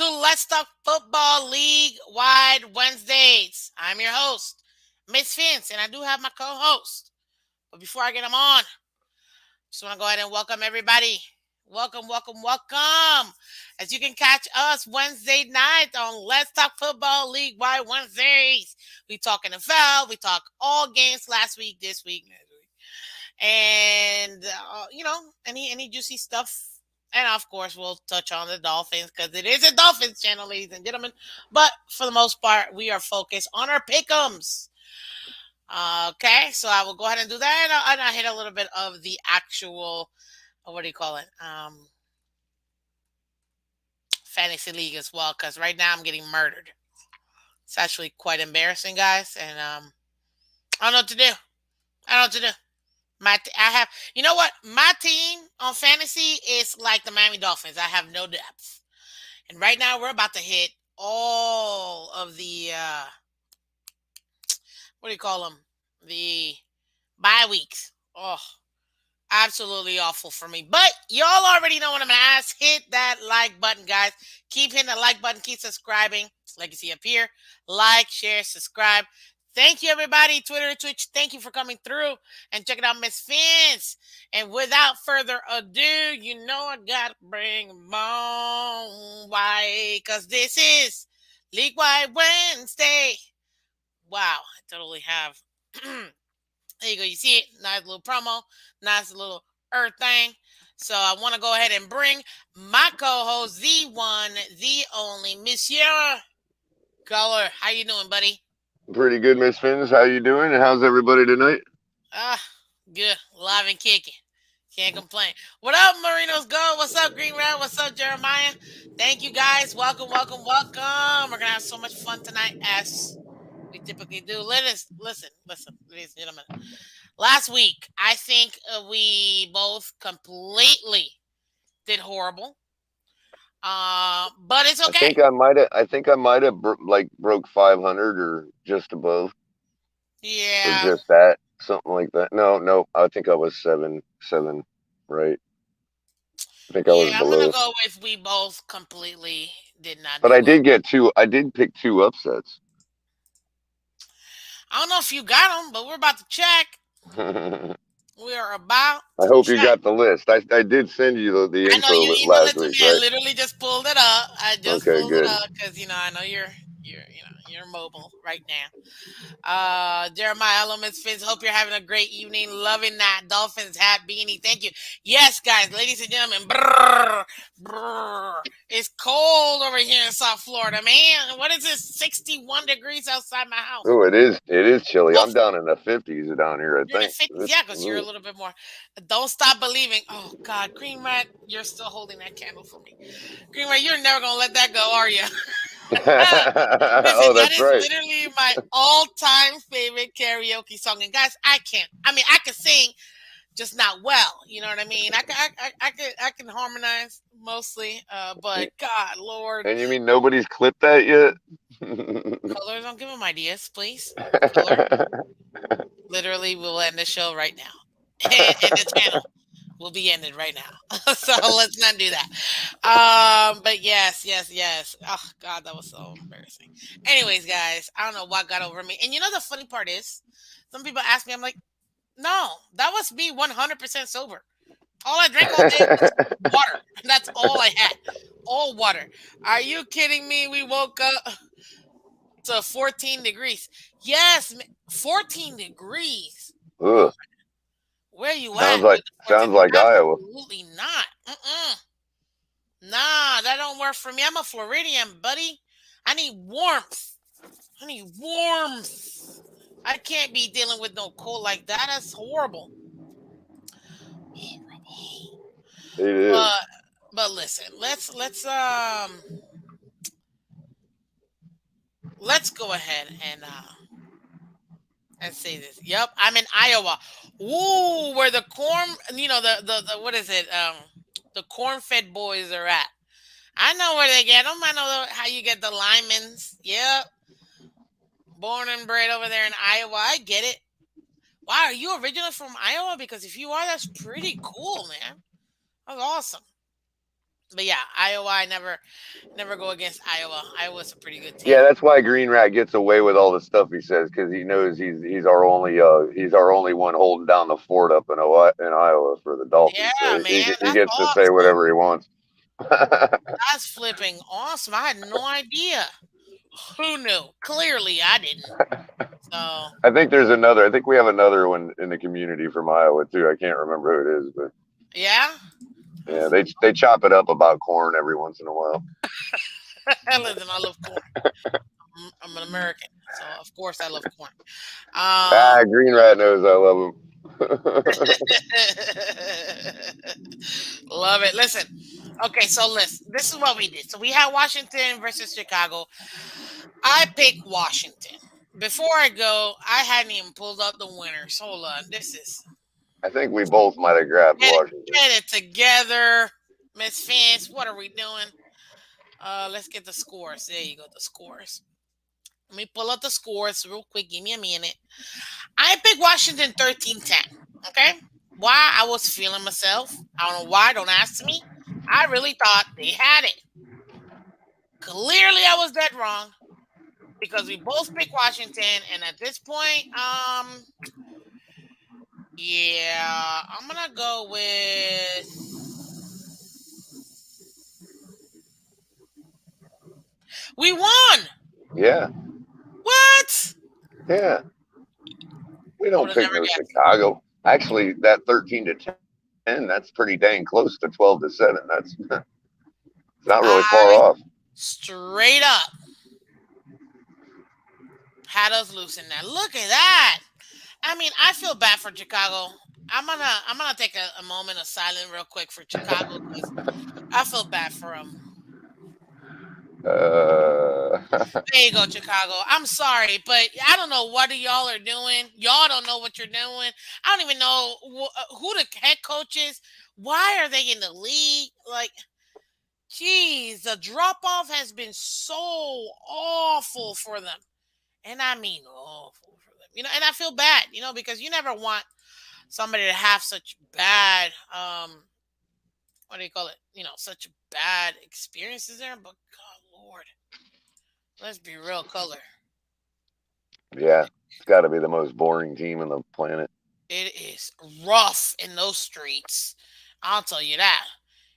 to Let's Talk Football League Wide Wednesdays. I'm your host, Miss Phins, and I do have my co-host. But before I get them on, just want to go ahead and welcome everybody. Welcome, welcome, welcome. As you can catch us Wednesday night on Let's Talk Football League Wide Wednesdays. We talk NFL, we talk all games last week, this week, and any juicy stuff. And of course, we'll touch on the Dolphins because it is a Dolphins channel, ladies and gentlemen. But for the most part, we are focused on our pick'ems. Okay, so I will go ahead and do that, and I hit a little bit of the actual, what do you call it, fantasy league as well. Because right now I'm getting murdered. It's actually quite embarrassing, guys, and I don't know what to do. I don't know what to do. I have, you know what? My team on fantasy is like the Miami Dolphins. I have no depth. And right now we're about to hit all of the, what do you call them? The bye weeks. Oh, absolutely awful for me. But y'all already know what I'm going to ask. Hit that like button, guys. Keep hitting the like button. Keep subscribing. Like you see up here. Like, share, subscribe. Thank you, everybody. Twitter, Twitch, thank you for coming through and checking out Miss Phins. And without further ado, you know I got to bring them on. Why? Because this is League Wide Wednesday. Wow, I totally have. There you go. You see it? Nice little promo. Nice little earth thing. So I want to go ahead and bring my co-host, the one, the only, Monsieur Culler. How you doing, buddy? Pretty good, Miss Phins. How you doing? And how's everybody tonight? Ah, good. Live and kicking. Can't complain. What up, Marinos Go? What's up, Green Rat? What's up, Jeremiah? Thank you, guys. Welcome, welcome, welcome. We're going to have so much fun tonight, as we typically do. Listen, ladies and gentlemen. Last week, I think we both completely did horrible. But it's I okay. think I might have. I think I might have broke 500 or just above, or Yeah. just that, something like that. No, no. I think I was seven. Right. I think I was Yeah, I'm going to below. go with we both completely did not But do I well. did get two. I did pick two upsets. I don't know if you got them, but we're about to check. I We are about to hope you check. got the list. I did send you the I know info you emailed last it to week, me. I right? literally just pulled it up. I just Okay, pulled it good. up because I know you're mobile right now. Jeremiah Elements Fizz, hope you're having a great evening. Loving that Dolphins hat beanie. Thank you. Yes, guys, ladies and gentlemen. Brrr, brrr. It's cold over here in South Florida, man. What is this? 61 degrees outside my house. Oh, it is. It is chilly. Oh, I'm down in the 50s down here. I you're in the think. 50s. Yeah, because you're a little bit more. Don't stop believing. Oh, God. Green Rat, you're still holding that candle for me. Green Rat, you're never going to let that go, are you? Listen, Oh, that that's is right. literally my all-time favorite karaoke song. And guys, I can't. I mean, I can sing, just not well. You know what I mean? I can harmonize mostly. But God, Lord, And you mean nobody's clipped that yet? Colors, don't give them ideas, please. Color, literally, we'll end the show right now, and the channel will be ended right now. So let's not do that. But yes, yes, yes. Oh God, that was so embarrassing. Anyways, guys, I don't know what got over me. And the funny part is, some people ask me, I'm like, no, that was me 100% sober. All I drank all day was water. That's all I had. All water. Are you kidding me? We woke up to 14 degrees. Yes, 14 degrees. Oh, Ugh, where you sounds at like with the 14? sounds like Iowa. Absolutely not. Nah, that don't work for me. I'm a Floridian, buddy. I need warmth. I need warmth. I can't be dealing with no cold like that. That's horrible. Horrible. It is. But listen, let's go ahead and say this. Yep, I'm in Iowa. Ooh, where the corn, the what is it? The corn-fed boys are at. I know where they get them. I know how you get the Lyman's. Yep, born and bred over there in Iowa. I get it. Wow, are you originally from Iowa? Because if you are, that's pretty cool, man. That's awesome. But yeah, Iowa. I never go against Iowa. Iowa's a pretty good Yeah, team. that's why Green Rat gets away with all the stuff he says because he knows he's our only one holding down the fort up in Iowa for the Dolphins. Yeah, So man, he that's gets to say awesome. whatever he wants. That's flipping awesome. I had no idea. Who knew? Clearly, I didn't. So I think there's another. I think we have another one in the community from Iowa too. I can't remember who it is, but yeah. yeah, they chop it up about corn every once in a while. Listen, I love corn. I'm an American, so of course I love corn. Ah, Green Rat knows I love him. Love it. Listen, okay, so listen, this is what we did. So we had Washington versus Chicago. I picked Washington. Before I go, I hadn't even pulled up the winners. Hold on, this is I think we both might have grabbed get it, Washington. get it together, Miss Phins. What are we doing? Let's get the scores. There you go, the scores. Let me pull up the scores real quick. Give me a minute. I picked Washington 13-10. Okay? Why? I was feeling myself. I don't know why. Don't ask me. I really thought they had it. Clearly, I was dead wrong because we both picked Washington. And at this point, yeah, I'm going to go with. We won! Yeah, What? yeah. We I would don't have pick never no guessed. Chicago. Actually, that 13-10, that's pretty dang close to 12-7. That's it's not really far I off. straight up had us losing that. Look at that. I mean, I feel bad for Chicago. I'm gonna take a moment of silence real quick for Chicago because I feel bad for them. Uh, There you go, Chicago. I'm sorry, but I don't know what y'all are doing. Y'all don't know what you're doing. I don't even know who the head coach is. Why are they in the league? Like, geez, the drop off has been so awful for them, and I mean awful for them. And I feel bad, because you never want somebody to have such bad what do you call it? Such bad experiences there. But God Lord, let's be real, Color. yeah, it's got to be the most boring team on the planet. It is rough in those streets. I'll tell you that.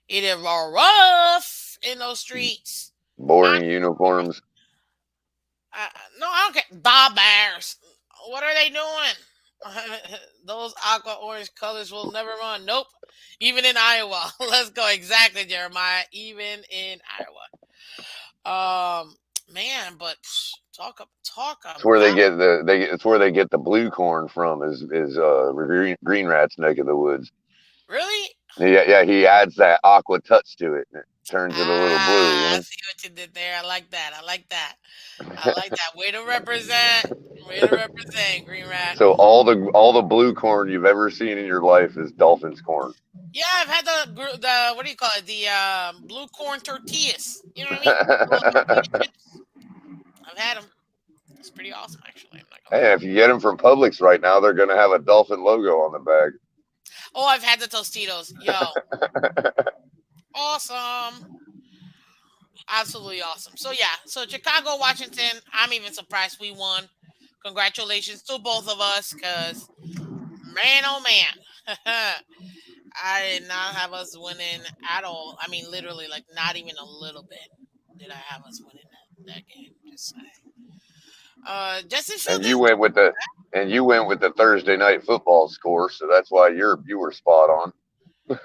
It is rough in those streets. I, Boring uniforms. no, I don't care. The Bears. What are they doing? Those aqua orange colors will never run. Nope. Even in Iowa. Let's go. Exactly, Jeremiah. Even in Iowa. Man, but talk It's where about they get it's where they get the blue corn from. Is Green Rat's neck of the woods. really. Yeah, yeah. He adds that aqua touch to it, and it turns it a little blue. I see what you did there. I like that. I like that. I like that. Way to represent. Way to represent, Green Rat. So all the blue corn you've ever seen in your life is Dolphins corn. Yeah, I've had the what do you call it? The blue corn tortillas. You know what I mean? The little tortilla chips. I've had them. It's pretty awesome, actually. I'm not gonna lie. Hey, if you get them from Publix right now, they're going to have a dolphin logo on the bag. Oh, I've had the Tostitos. Yo, awesome. Absolutely awesome. So yeah, so Chicago, Washington. I'm even surprised we won. Congratulations to both of us, cause man, oh man, I did not have us winning at all. I mean, literally, like not even a little bit did I have us winning that game. Just saying. Justin and Fields you didn't. went with the and you went with the Thursday night football score, so that's why you were spot on.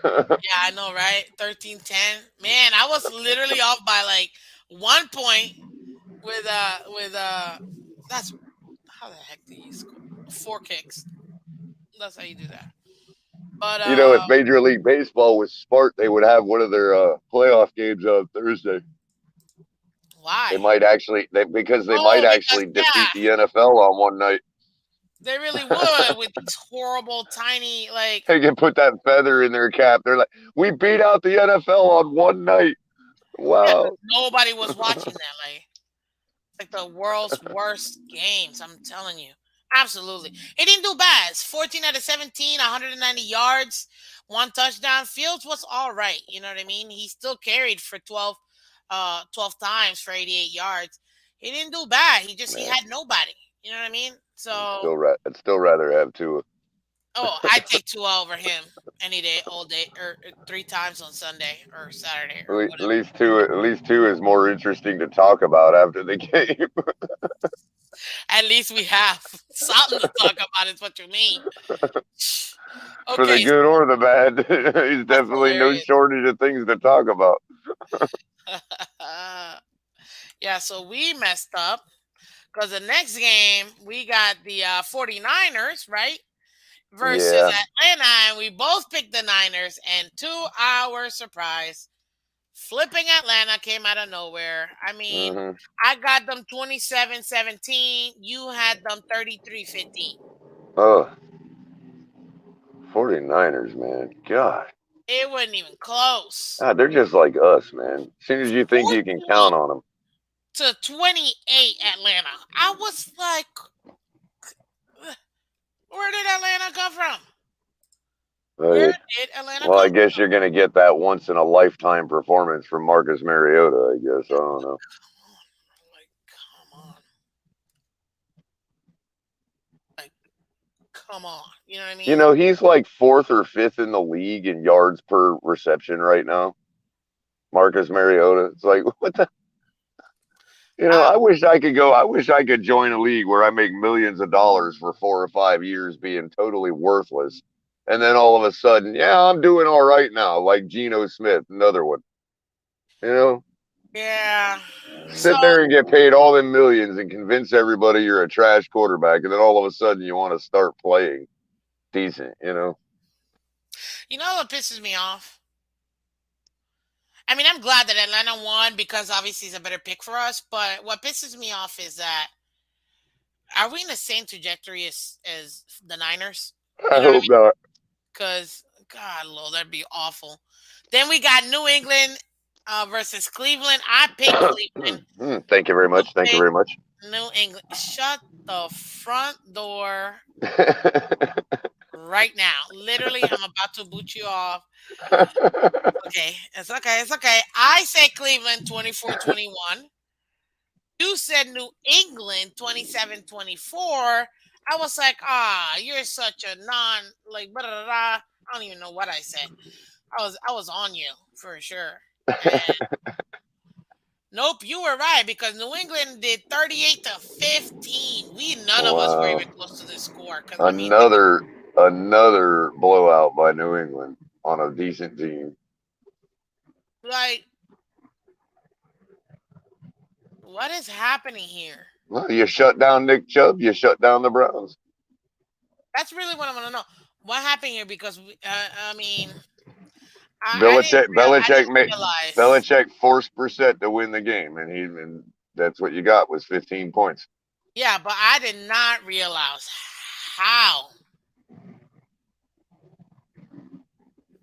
Yeah, I know, right? 13-10. Man, I was literally off by like 1 point with that's how the heck do you score? 4 kicks. That's how you do that. But If Major League Baseball was smart, they would have one of their playoff games on Thursday. why? Because they might Oh, because actually yeah, defeat the NFL on one night. they really would with these horrible tiny like They can put that feather in their cap. They're like, we beat out the NFL on one night. yeah, Wow. nobody was watching that. Like it's like the world's worst games. I'm telling you. Absolutely. He didn't do bad. It's 14 out of 17, 190 yards, one touchdown. Fields was all right. You know what I mean? He still carried for 12 times for 88 yards. He didn't do bad. He Man, had nobody. You know what I mean? So, I'd still rather have Tua. oh, I take Tua over him any day, all day, or 3 times on Sunday or Saturday or At whatever. least Tua, is more interesting to talk about after the game. At least we have something to talk about, is what you mean. For the Okay, good or the bad, he's that's definitely no hilarious. shortage of things to talk about. Yeah, so we messed up because the next game we got the 49ers, right? Versus Yeah. Atlanta, and we both picked the Niners. And to our surprise, flipping Atlanta came out of nowhere. I mean, Hmm. I got them 27-17. You had them 33-15. Oh, 49ers, man. God. It wasn't even close. God, they're just like us, man. As soon as you think you can 40 count on them. to 28 Atlanta. I was like, where did Atlanta come from? Where Hey, did Atlanta well, I come guess you're going to get that once in a lifetime performance from Marcus Mariota, I guess. I don't know. from? Like, come on. Like, come on. You know what I You mean? know, he's like fourth or fifth in the league in yards per reception right now. Marcus Mariota. It's like, what the? I, I wish I could go. I wish I could join a league where I make millions of dollars for 4 or 5 years being totally worthless. And then all of a sudden, yeah, I'm doing all right now, like Geno Smith, another one. You know, yeah. So, sit there and get paid all them millions and convince everybody you're a trash quarterback. And then all of a sudden you want to start playing decent. you know what pisses me off? I mean, I'm glad that Atlanta won because obviously it's a better pick for us. But what pisses me off is that are we in the same trajectory as the Niners? You I know what I hope mean? not. Because God, Lord, that'd be awful. Then we got New England versus Cleveland. I picked Cleveland. Thank you very You much. Thank you picked very much. New England. Shut the front door right now. Literally, I'm about to boot you off. Okay, it's okay. It's okay. I said Cleveland 24-21. You said New England 27-24. I was like, you're such a like blah, blah, blah. I don't even know what I said. I was on you for sure. And nope, you were right because New England did 38-15. We none of us were Wow. even close to this score because I mean, Another blowout by New England on a decent team. like, what is happening here? Well, you shut down Nick Chubb, you shut down the Browns. That's really what I want to know. What happened here? Because I mean, Belichick I Belichick didn't made realize. Belichick forced Brissett to win the game, and that's what you got was 15 points. Yeah, but I did not realize how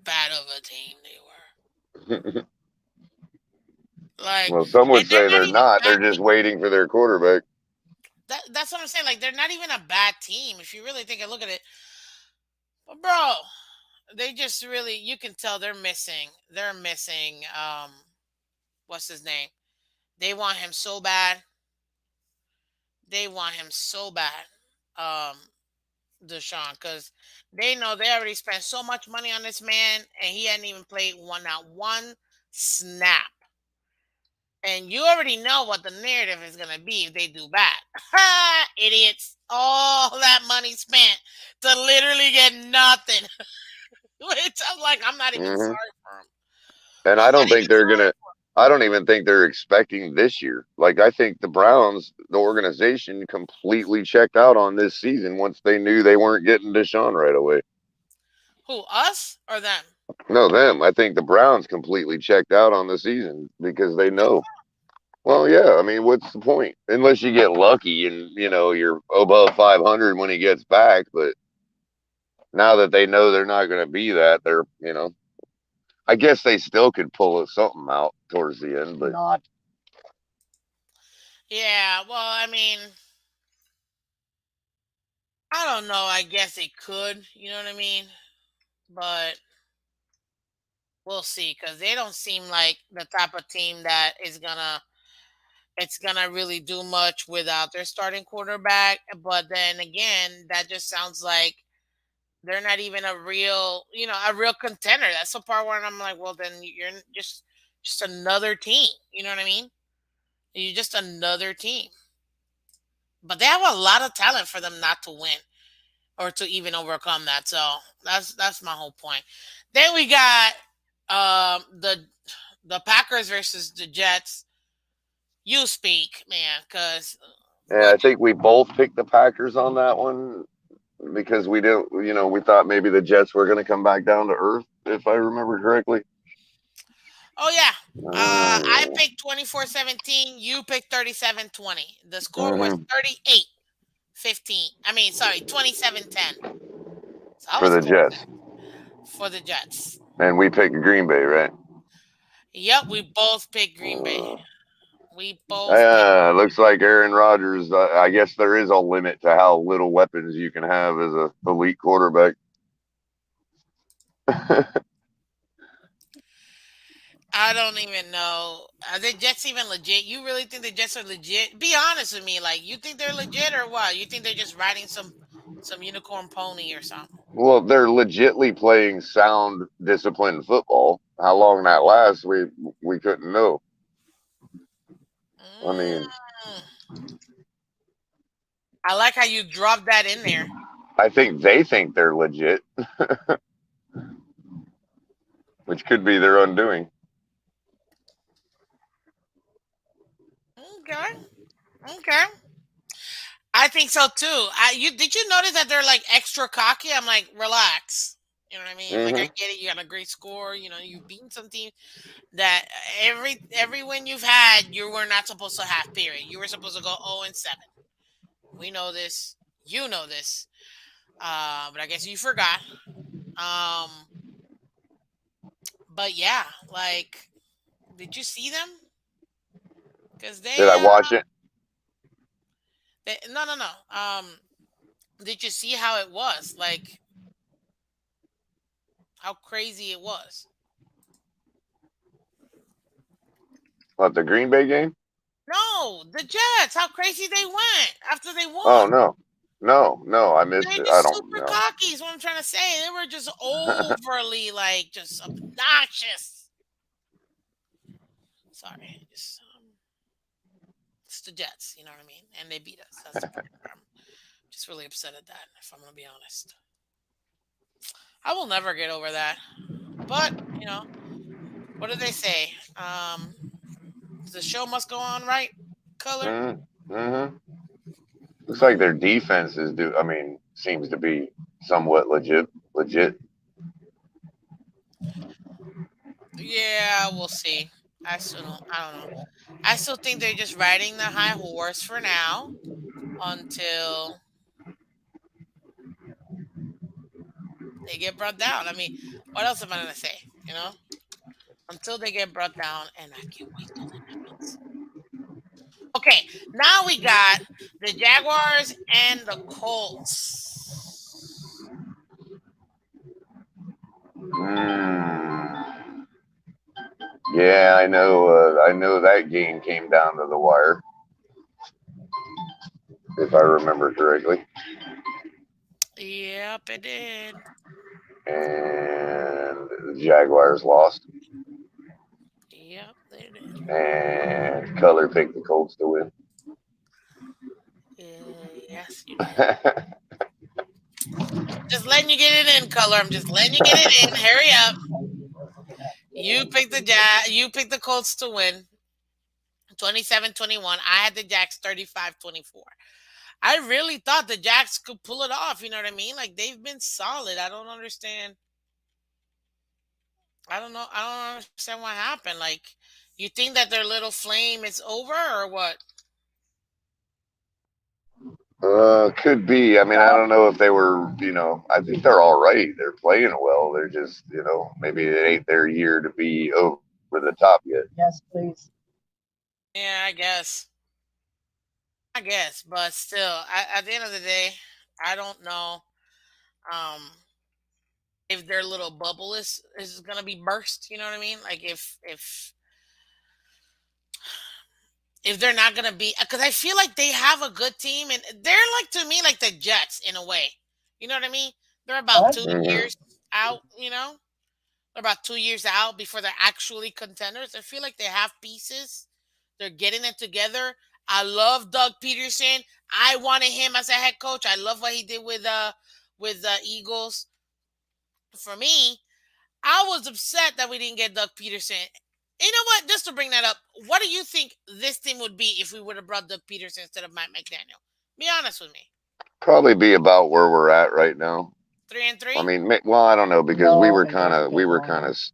bad of a team they were. Like, Well, some would and they're say not they're even a not. bad They're just team. waiting for their quarterback. That's what I'm saying. Like, they're not even a bad team if you really take a look at it. But bro, they just really you can tell they're missing. They're missing. What's his name? They want him so bad. They want him so bad. Deshaun, because they know they already spent so much money on this man, and he hadn't even played not one snap. And you already know what the narrative is gonna be if they do bad. Ha! Idiots! All that money spent to literally get nothing. Which I'm like, I'm not even Hmm. sorry for him. And I I'm not don't think even they're sorry gonna. I don't even think they're expecting this year. Like I think the Browns, the organization, completely checked out on this season once they knew they weren't getting Deshaun right away. for him. Who, us or them? No, them. I think the Browns completely checked out on the season because they know. Well, yeah. I mean, what's the point? Unless you get lucky and you're above 500 when he gets back. But now that they know they're not going to be that, they're. I guess they still could pull something out towards the end, but not. Yeah, well, I mean, I don't know. I guess they could. You know what I mean? But we'll see because they don't seem like the type of team that is gonna it's gonna really do much without their starting quarterback. But then again, that just sounds like they're not even a real, a real contender. That's the part where I'm like, well, then you're just another team. You know what I mean? You're just another team. But they have a lot of talent for them not to win or to even overcome that. So that's my whole point. Then we got the Packers versus the Jets. You speak, man, because And what? I think we both picked the Packers on that one because we didn't, we thought maybe the Jets were going to come back down to earth, if I remember correctly. Oh yeah. I Uh, picked 24-17. You picked 37-20. The score was mhm, 38-15. I mean, sorry, 27-10. So I for was the close Jets. for the Jets. And we picked Green Bay, right? Yep, we both picked Green Bay. Uh, We both picked. looks like Aaron Rodgers. I guess there is a limit to how little weapons you can have as a elite quarterback. I don't even know. Are the Jets even legit? You really think the Jets are legit? Be honest with me. Like, you think they're legit or what? You think they're just riding some unicorn pony or something? Well, they're legitly playing sound, disciplined football. How long that lasts, we couldn't know. I mean, Mm. I like how you dropped that in there. I think they think they're legit, which could be their undoing. Okay. Okay. I think so too. Did you notice that they're like extra cocky? I'm like, relax. You know what I mean? Like, I Hmm. get it. You got a great score. You've beaten some teams that every win you've had, you were not supposed to have. Period. You were supposed to go 0-7. We know this. You know this. But I guess you forgot. Um, but yeah, like, did you see them? Because Did I watch it? no, no, no. Did you see how it was? Like, how crazy it was? What, the Green Bay game? No, the Jets. How crazy they went after they Oh won. no, no, I missed They're it. I just don't super know. cocky. Is what I'm trying to say. They were just overly like just obnoxious. Sorry, it's the Jets. You know what I mean? And they beat us. That's the part where I'm just really upset at that. If I'm gonna be honest, I will never get over that. But what do they say? The show must go on, right? Color. Mm-hmm. Looks like their defense is do. I mean, seems to be somewhat legit. Legit. Yeah, we'll see. I still don't. I don't know. I still think they're just riding the high horse for now until they get brought down. I mean, what else am I gonna say? You know, until they get brought down, and I can't wait till that happens. Okay, now we got the Jaguars and the Colts. Mm. Yeah, I know. I know that game came down to the wire, if I remember correctly, Yep, it did. and the Jaguars lost, Yep, they did. and Culler picked the Colts to win. Yes, you did. Just letting you get it in, color. I'm just letting you get it in. Hurry up. You picked the Colts to win 27-21. I had the Jacks 35-24. I really thought the Jacks could pull it off, you know what I mean? Like, they've been solid. I don't understand. I don't know. I don't understand what happened. Like, you think that their little flame is over or what? Could be. I mean, I don't know if they were. I think they're all right. They're playing well. They're just, maybe it ain't their year to be over the top yet. Yeah, I guess. I guess, but still, at the end of the day, I don't know um if their little bubble is gonna be burst. You know what I mean? Like if they're not gonna be, because I feel like they have a good team and they're like, to me, like the Jets in a way. You know what I mean? They're about two Hmm. years out. They're about 2 years out before they're actually contenders. I feel like they have pieces. They're getting it together. I love Doug Peterson. I wanted him as a head coach. I love what he did with the Eagles. For me, I was upset that we didn't get Doug Peterson. You know what? Just to bring that up, what do you think this team would be if we would have brought Doug Peterson instead of Mike McDaniel? Be honest with me. Probably be about where we're at right now. Three and I three. mean, well, I don't know because we were kind of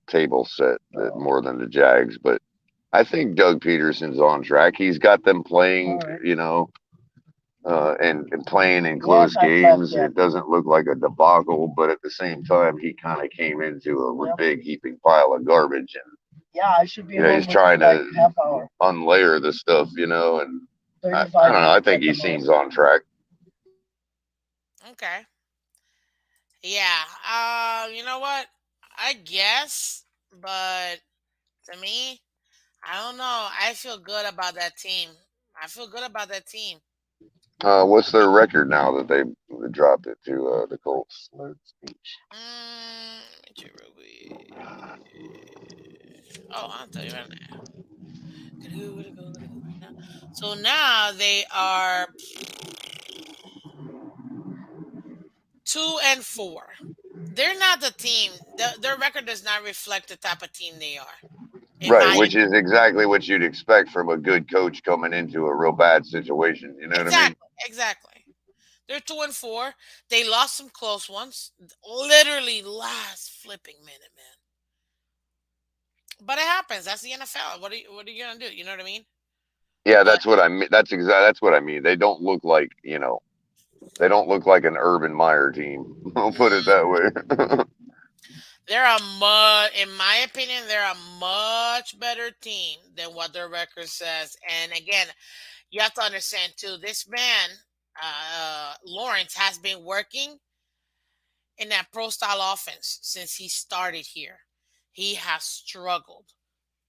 table set more than the Jags, but I think Doug Peterson's on track. He's got them playing, and playing in close games. It doesn't look like a debacle, but at the same time, he kind of came into a big heaping pile of garbage, and he's trying to unlayer the stuff, and I don't know. I think he seems on track. Okay. Yeah. You know what? I guess, but to me, I don't know. I feel good about that team. I feel good about that team. What's their record now that they dropped it to the Colts? Let me check real quick. Oh, I'll tell you right now. Gotta go right now. So now they are 2-4. They're not the team. Their record does not reflect the type of team they are, in Right, my which is opinion. exactly what you'd expect from a good coach coming into a real bad situation. You know what I mean? Exactly, exactly. They're 2-4. They lost some close ones, literally last flipping minute, man. But it happens. That's the NFL. What are you gonna do? You know what I mean? Yeah, But that's what I mean. That's what I mean. They don't look like they don't look like an Urban Meyer team. I'll put it mm, that way. in my opinion, they're a much better team than what their record says. And again, you have to understand too. This man, Lawrence, has been working in that pro style offense since he started here. He has struggled,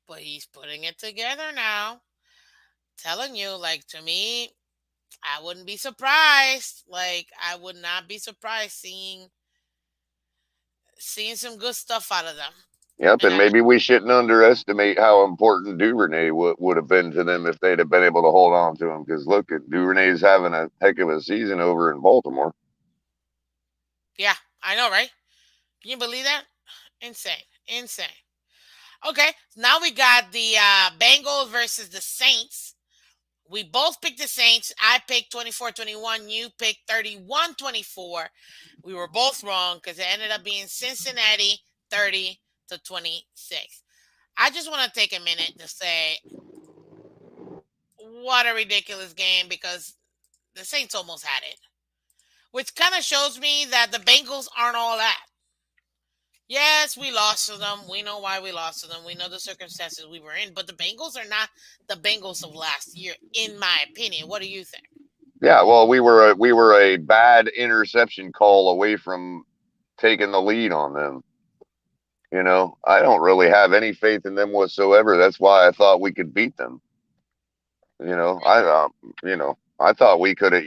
but he's putting it together now. Telling you, like, to me, I wouldn't be surprised. Like, I would not be surprised seeing some good stuff out of them. Yep, And and maybe we shouldn't underestimate how important Duvernay would have been to them if they'd have been able to hold on to him. Because look, Duvernay's having a heck of a season over in Baltimore. yeah, I know, right? Can you believe that? Insane, insane. Okay, now we got the Bengals versus the Saints. We both picked the Saints. I picked 24-21. You picked 31-24. We were both wrong because it ended up being Cincinnati 30-26. I just want to take a minute to say what a ridiculous game because the Saints almost had it, which kind of shows me that the Bengals aren't all that. Yes, we lost to them. We know why we lost to them. We know the circumstances we were in, but the Bengals are not the Bengals of last year, in my opinion. What do you think? Yeah, well, we were a bad interception call away from taking the lead on them. I don't really have any faith in them whatsoever. That's why I thought we could beat them. You know, I I thought we could have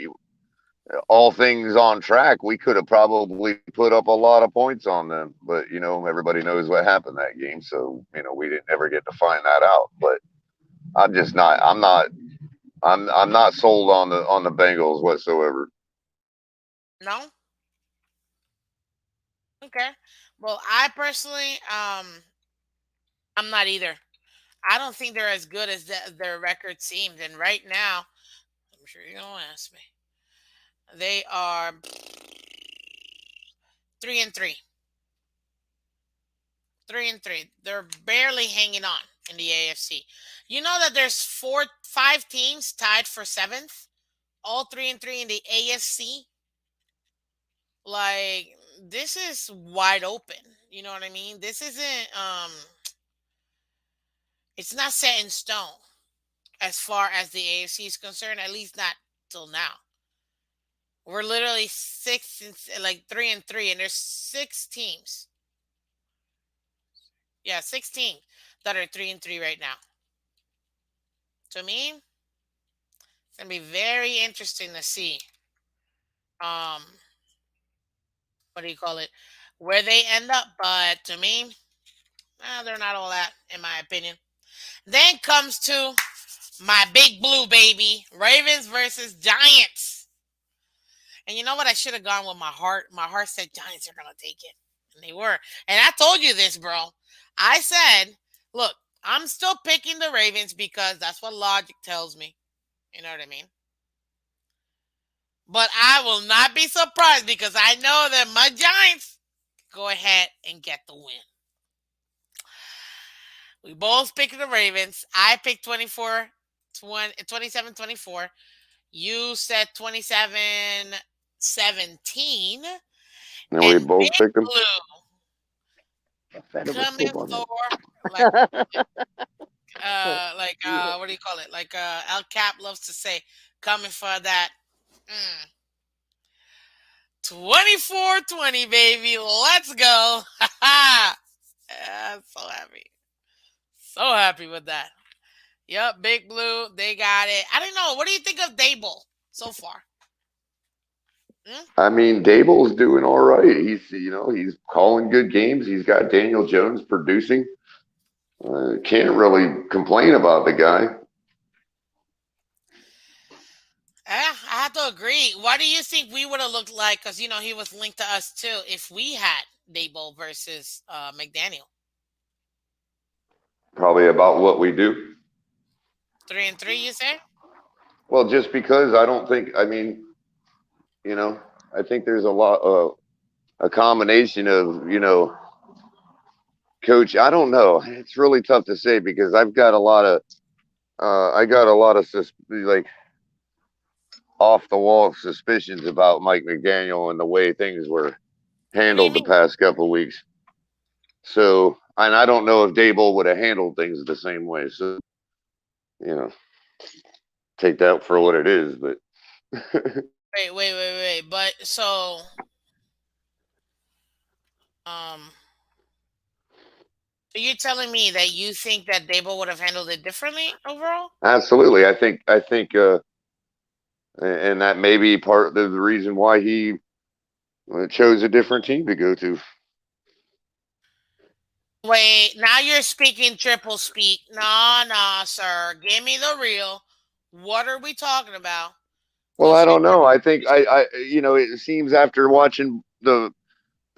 all things on track. We could have probably put up a lot of points on them, but everybody knows what happened that game, so we didn't ever get to find that out. But I'm just not. I'm not sold on the Bengals whatsoever. No? Okay. Well, I personally, I'm not either. I don't think they're as good as their record seems. And right now, I'm sure you're gonna ask me. They are 3-3. 3-3. They're barely hanging on in the AFC. You know that there's 5 teams tied for seventh, all 3-3 in the AFC. Like, this is wide open. You know what I mean? This isn't it's not set in stone as far as the AFC is concerned, at least not till now. We're literally like 3-3, and there's 6 teams. Yeah, 16 that are 3-3 right now. To me, it's gonna be very interesting to see. Um, what do you call it? Where they end up, but to me, they're not all that, in my opinion. Then comes to my big blue baby, Ravens versus Giants. And you know what? I should have gone with my heart. My heart said Giants are gonna take it, and they were. And I told you this, bro. I said, look, I'm still picking the Ravens because that's what logic tells me. You know what I mean? But I will not be surprised because I know that my Giants go ahead and get the win. We both picked the Ravens. I picked 27-24. You said 27-17. And we And both Big picked them. Blue I bet it was coming poop on for, it. like what do you call it? Like El Cap loves to say, coming for that 24-20, baby. Let's go. I'm so happy. So happy with that. Yep, Big Blue, they got it. I don't know. What do you think of Dable so far? Hmm? I mean, Dable's doing all right. He's calling good games. He's got Daniel Jones producing. Can't really complain about the guy. I have to agree. What do you think we would have looked like? Because he was linked to us too. If we had Dable versus McDaniel, Probably about what we do. 3-3, you say? Well, just because I don't think. I mean, you know, I think there's a combination of coach. I don't know. It's really tough to say because I got a lot of like off the wall suspicions about Mike McDaniel and the way things were What do you handled the mean? past couple of weeks. So, and I don't know if Dable would have handled things the same way. So, you know, take that for what it is. But Wait. But so, um, are you telling me that you think that Dable would have handled it differently overall? absolutely, I think, and that may be part of the reason why he chose a different team to go to. Wait, now you're speaking triple speak. Nah, sir. Give me the real. What are we talking about? Well, Don't I say don't know. I think triple speak. it seems after watching the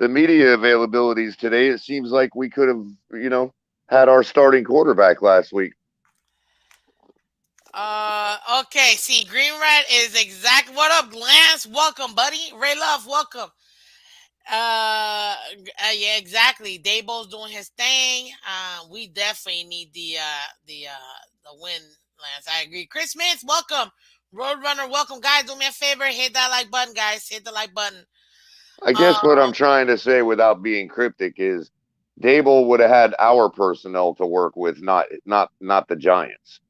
media availabilities today, it seems like we could have, had our starting quarterback last week. Okay. See, Green Red is exact. What up, Lance? Welcome, buddy. Ray Love, welcome. Yeah, exactly. Dabo's doing his thing. We definitely need the win, Lance. I agree. Chris Mintz, welcome. Roadrunner, welcome, guys. Do me a favor, hit that like button, guys. Hit the like button. I Uh, guess what I'm trying to say without being cryptic is Dable would have had our personnel to work with, not the Giants.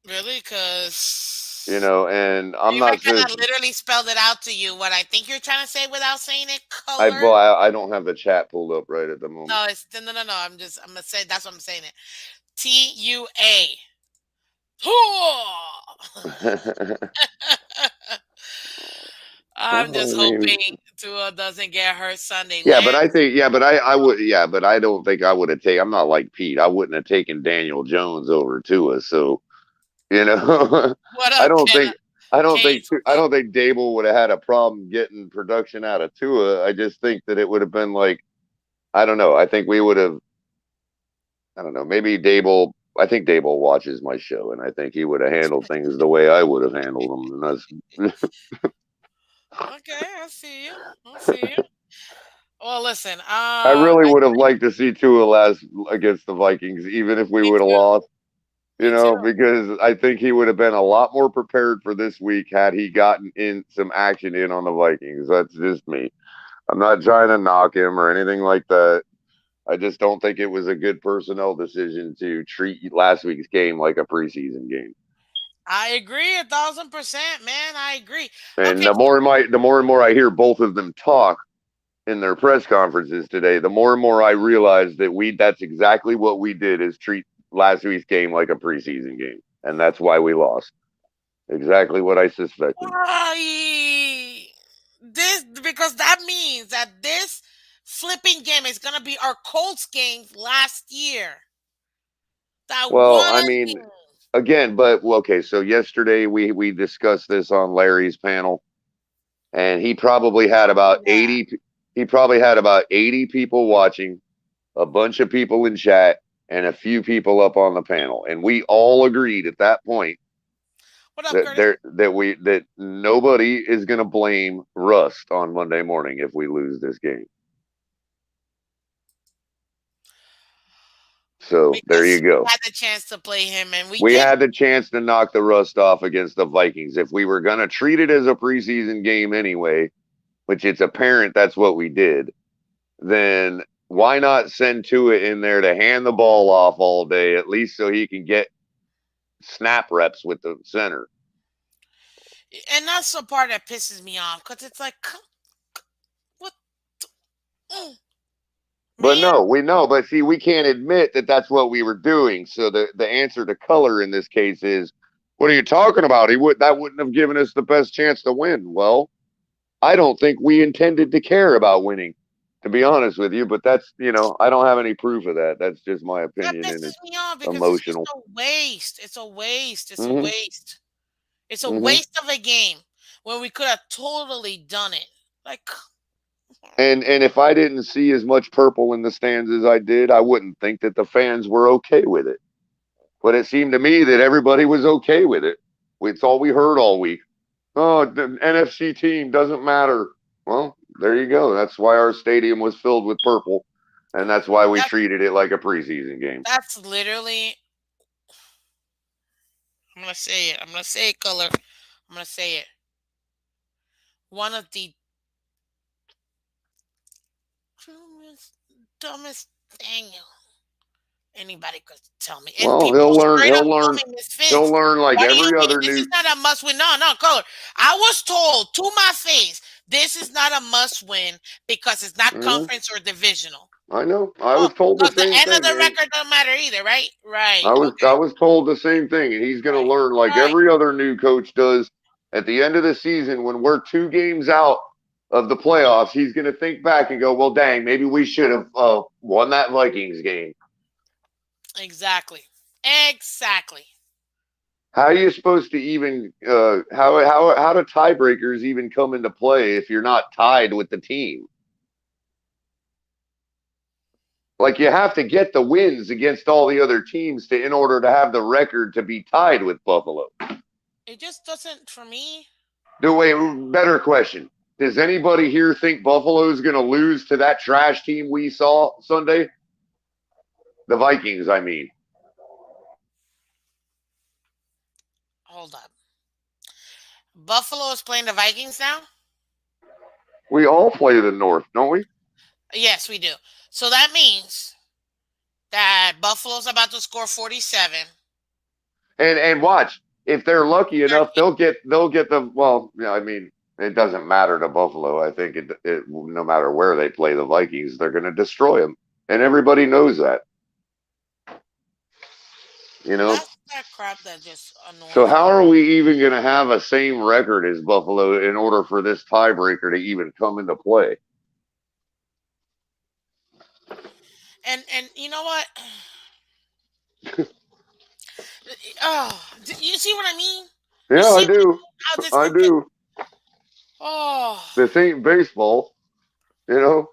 really, You because know, and I'm Green Red not kind so. of literally spelled it out to you. What I think you're trying to say without saying it, I color. well, I don't have the chat pulled up right at the moment. No, it's no. I'm gonna say that's what I'm saying it. TUA. I'm Well, just I mean, hoping Tua doesn't get hurt Sunday. yeah, but I Lance, think, yeah, but I would, yeah, but I don't think I would have taken. I'm not like Pete. I wouldn't have taken Daniel Jones over Tua. So what I up, don't Ken? think, I don't think, Case, I what up? don't think Dable would have had a problem getting production out of Tua. I just think that it would have been like, I don't know. I think we would have, I don't know. Maybe Dable. I think Dable watches my show, and I think he would have handled things the way I would have handled them. And that's, Okay, I see you. I see you. Well, listen. I really would have liked to see Tua last against the Vikings, even if we Me would have too. lost. Me too. Because I think he would have been a lot more prepared for this week had he gotten in some action in on the Vikings. That's just me. I'm not trying to knock him or anything like that. I just don't think it was a good personnel decision to treat last week's game like a preseason game. I agree 1,000%, man. I agree. And Okay, so the more and more I hear both of them talk in their press conferences today, the more and more I realize that that's exactly what we did is treat last week's game like a preseason game. And that's why we lost. Exactly what I suspected. why this because that means that this flipping game is gonna be our Colts game last year. That Well, one I mean, game. again, but well, okay, so yesterday we discussed this on Larry's panel and he probably had about 80 people watching, a bunch of people in chat and a few people up on the panel. And we all agreed at that point What up, that Curtis? nobody is going to blame Rust on Monday morning if we lose this game. So there Because you we go. had the chance to play him, and we We did. had the chance to knock the rust off against the Vikings. If we were going to treat it as a preseason game anyway, which it's apparent that's what we did, then why not send Tua in there to hand the ball off all day, at least so he can get snap reps with the center? And that's the part that pisses me off because it's like, what, mm, But man? no, we know. But see, we can't admit that that's what we were doing. So the answer to Culler in this case is, what are you talking about? That wouldn't have given us the best chance to win. Well, I don't think we intended to care about winning, to be honest with you. But that's I don't have any proof of that. That's just my That opinion, and pisses it's me off because it's just emotional. a waste. It's a waste. It's a Hmm. waste. It's a Hmm. waste of a game when we could have totally done it. Like, And if I didn't see as much purple in the stands as I did, I wouldn't think that the fans were okay with it. But it seemed to me that everybody was okay with it. It's all we heard all week. Oh, the NFC team doesn't matter. Well, there you go. That's why our stadium was filled with purple, and that's why we that, treated it like a preseason game. that's literally, I'm going to say it. I'm going to say it, Color. I'm going to say it. One of the dumbest thing anybody could tell me. And Well, people he'll learn. straight up He'll told learn. me, Miss He'll Phins, learn like what do you every mean? other This new. is not a must win. No, no, Color. I was told to my face, this is not a must win because it's not Mhm. conference or divisional. I know. I Oh, was told the look, the same end of thing, the and record don't matter either, right? Right. I Okay. was told the same thing, and he's going to Right. learn like Right. every other new coach does at the end of the season when we're 2 games out of the playoffs. He's going to think back and go, "Well, dang, maybe we should have won that Vikings game." Exactly. Exactly. How are you supposed to even how do tiebreakers even come into play if you're not tied with the team? Like you have to get the wins against all the other teams to in order to have the record to be tied with Buffalo. It just doesn't for me. Do wait, better question. Does anybody here think Buffalo's going to lose to that trash team we saw Sunday? The Vikings, I mean. Hold up. Buffalo is playing the Vikings now? We all play the North, don't we? Yes, we do. So that means that Buffalo's about to score 47. And watch, if they're lucky enough, 13. they'll get the well. Yeah, I mean, it doesn't matter to Buffalo. I think no matter where they play the Vikings, they're going to destroy them, and everybody knows that. You know. That's that crap that just So annoys how me. are we even going to have a same record as Buffalo in order for this tiebreaker to even come into play? And you know what? Oh, you see what I mean? You Yeah, see I what I do. mean? How this I is just do. oh, This ain't baseball, you know.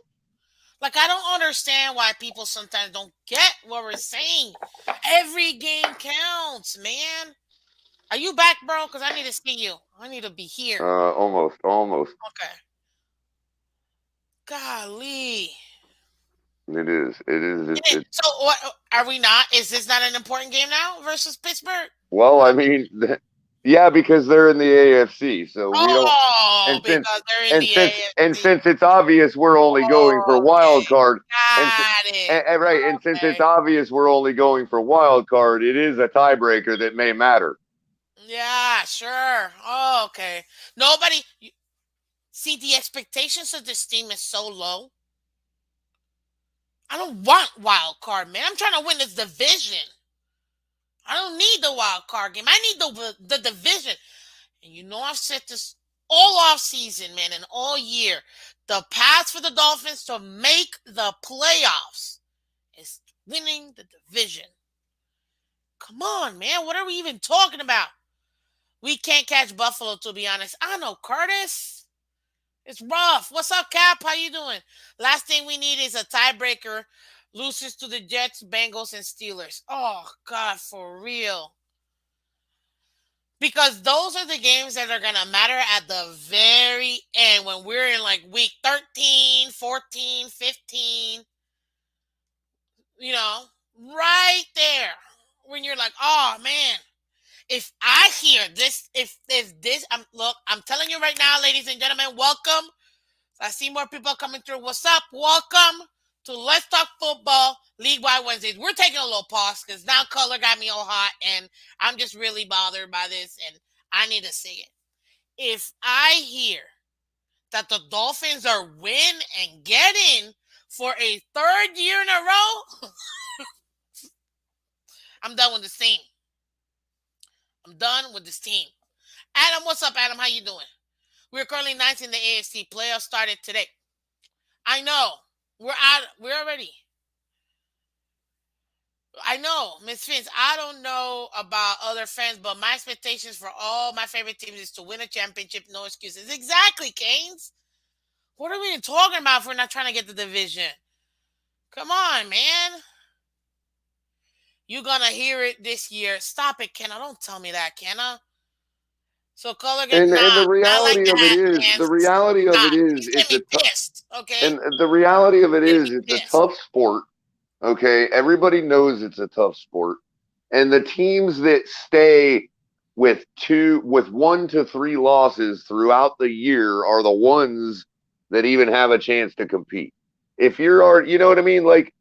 like I don't understand why people sometimes don't get what we're saying. Every game counts, man. Are you back, bro? Because I need to see you. I need to be here. Almost. Okay. Golly. It is. It is. It. So what are we not? Is this not an important game now versus Pittsburgh? Well, What I up? mean, yeah, because they're in the AFC, so we don't. Oh, And since because they're in the and AFC. since it's obvious we're only going for wild Okay. card, and, Got it. right, and since it's Okay. obvious we're only going for wild card, it is a tiebreaker that may matter. Yeah, sure. Oh, okay. Nobody see the expectations of this team is so low. I don't want wild card, man. I'm trying to win this division. I don't need the wild card game. I need the division. And you know I've said this all off season, man, and all year. The path for the Dolphins to make the playoffs is winning the division. Come on, man. What are we even talking about? We can't catch Buffalo, to be honest. I know, Curtis. It's rough. What's up, Cap? How you doing? Last thing we need is a tiebreaker. Loses to the Jets, Bengals, and Steelers. Oh, God, for real. Because those are the games that are going to matter at the very end when we're in like week 13, 14, 15. You know, right there. When you're like, oh, man, if I hear this, if this, I'm telling you right now, ladies and gentlemen, welcome. I see more people coming through. What's up? Welcome to Let's Talk Football League Wide Wednesdays. We're taking a little pause because now Color got me all hot, and I'm just really bothered by this, and I need to say it. If I hear that the Dolphins are win and get in for a third year in a row, I'm done with this team. I'm done with this team. Adam, what's up, Adam? How you doing? We're currently ninth in the AFC. Playoffs started today. I know. We're out. We're already. I know, Miss Phins. I don't know about other fans, but my expectations for all my favorite teams is to win a championship. No excuses. Exactly, Canes. What are we even talking about if we're not trying to get the division? Come on, man. You're gonna hear it this year. Stop it, Kenna. Don't tell me that, Kenna. So color get And nah, the not like reality of it that, is, man. the reality of Nah, it is, he's getting it's a me tough, pissed. Okay, and the reality of it getting me is, it's a pissed. tough sport. Okay, everybody knows it's a tough sport, and the teams that stay with 1 to 3 losses throughout the year are the ones that even have a chance to compete. If you know what I mean, like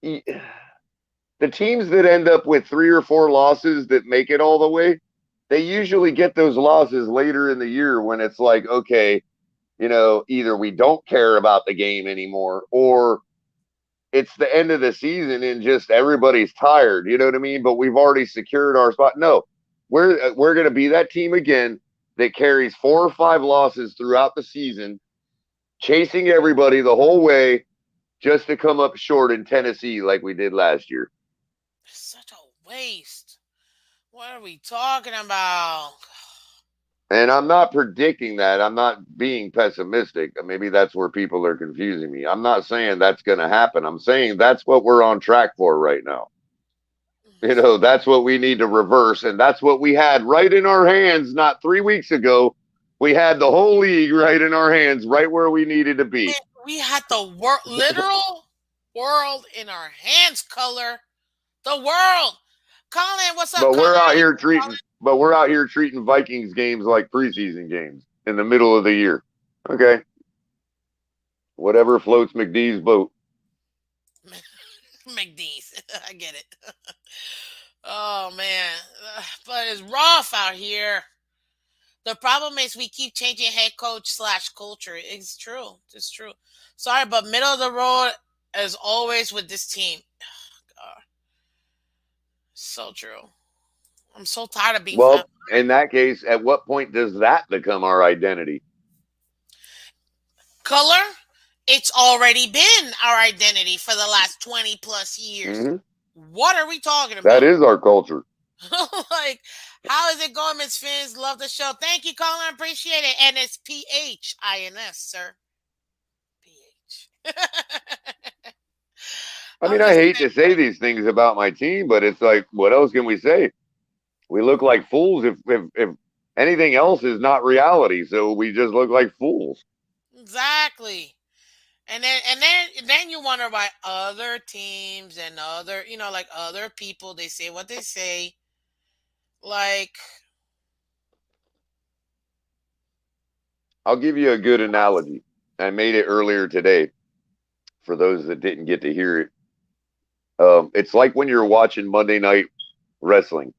the teams that end up with 3 or 4 losses that make it all the way, they usually get those losses later in the year when it's like, okay, either we don't care about the game anymore or it's the end of the season and just everybody's tired. You know what I mean? But we've already secured our spot. No, we're going to be that team again that carries 4 or 5 losses throughout the season, chasing everybody the whole way just to come up short in Tennessee like we did last year. Such a waste. What are we talking about? And I'm not predicting that. I'm not being pessimistic. Maybe that's where people are confusing me. I'm not saying that's going to happen. I'm saying that's what we're on track for right now. That's what we need to reverse. And that's what we had right in our hands not 3 weeks ago. We had the whole league right in our hands, right where we needed to Man, be. we had the literal world in our hands, Color. The world. Colin, what's up, But Colin? we're How out you here doing, treating but we're out here treating Vikings games like preseason games in the middle of the year. Okay. Whatever floats McDee's boat. Colin? McDee's. I get it. Oh man, but it's rough out here. The problem is we keep changing head coach slash culture. It's true. It's true. Sorry, but middle of the road as always with this team. God, so true. I'm so tired of being Well, five. in that case, at what point does that become our identity? Color, it's already been our identity for the last 20 plus years. Hmm. What are we talking That about? is our culture. Like, how is it going, Miss Phins? Love the show. Thank you, Colin. Appreciate it. And it's PHINS, sir. PH. I mean, I'm I just hate saying, to say these things about my team, but it's like, what else can we say? We look like fools if anything else is not reality. So we just look like fools. exactly. And then you wonder why other teams and other like other people they say what they say. Like, I'll give you a good analogy. I made it earlier today for those that didn't get to hear it. It's like when you're watching Monday Night Wrestling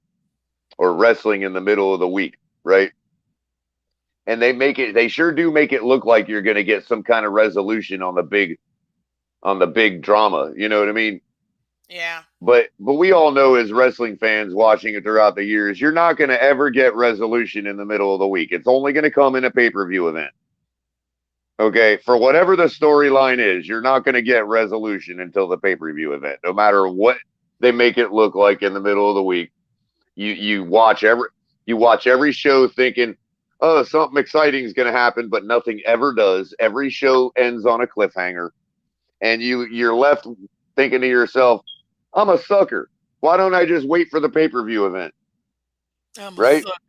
or wrestling in the middle of the week, right? And they sure do make it look like you're going to get some kind of resolution on the big drama. You know what I mean? Yeah. But we all know as wrestling fans watching it throughout the years, you're not going to ever get resolution in the middle of the week. It's only going to come in a pay-per-view event. Okay, for whatever the storyline is, you're not going to get resolution until the pay-per-view event. No matter what they make it look like in the middle of the week, you watch every show thinking, "Oh, something exciting is going to happen," but nothing ever does. Every show ends on a cliffhanger, and you're left thinking to yourself, "I'm a sucker. Why don't I just wait for the pay-per-view event?" I'm a Right? suck.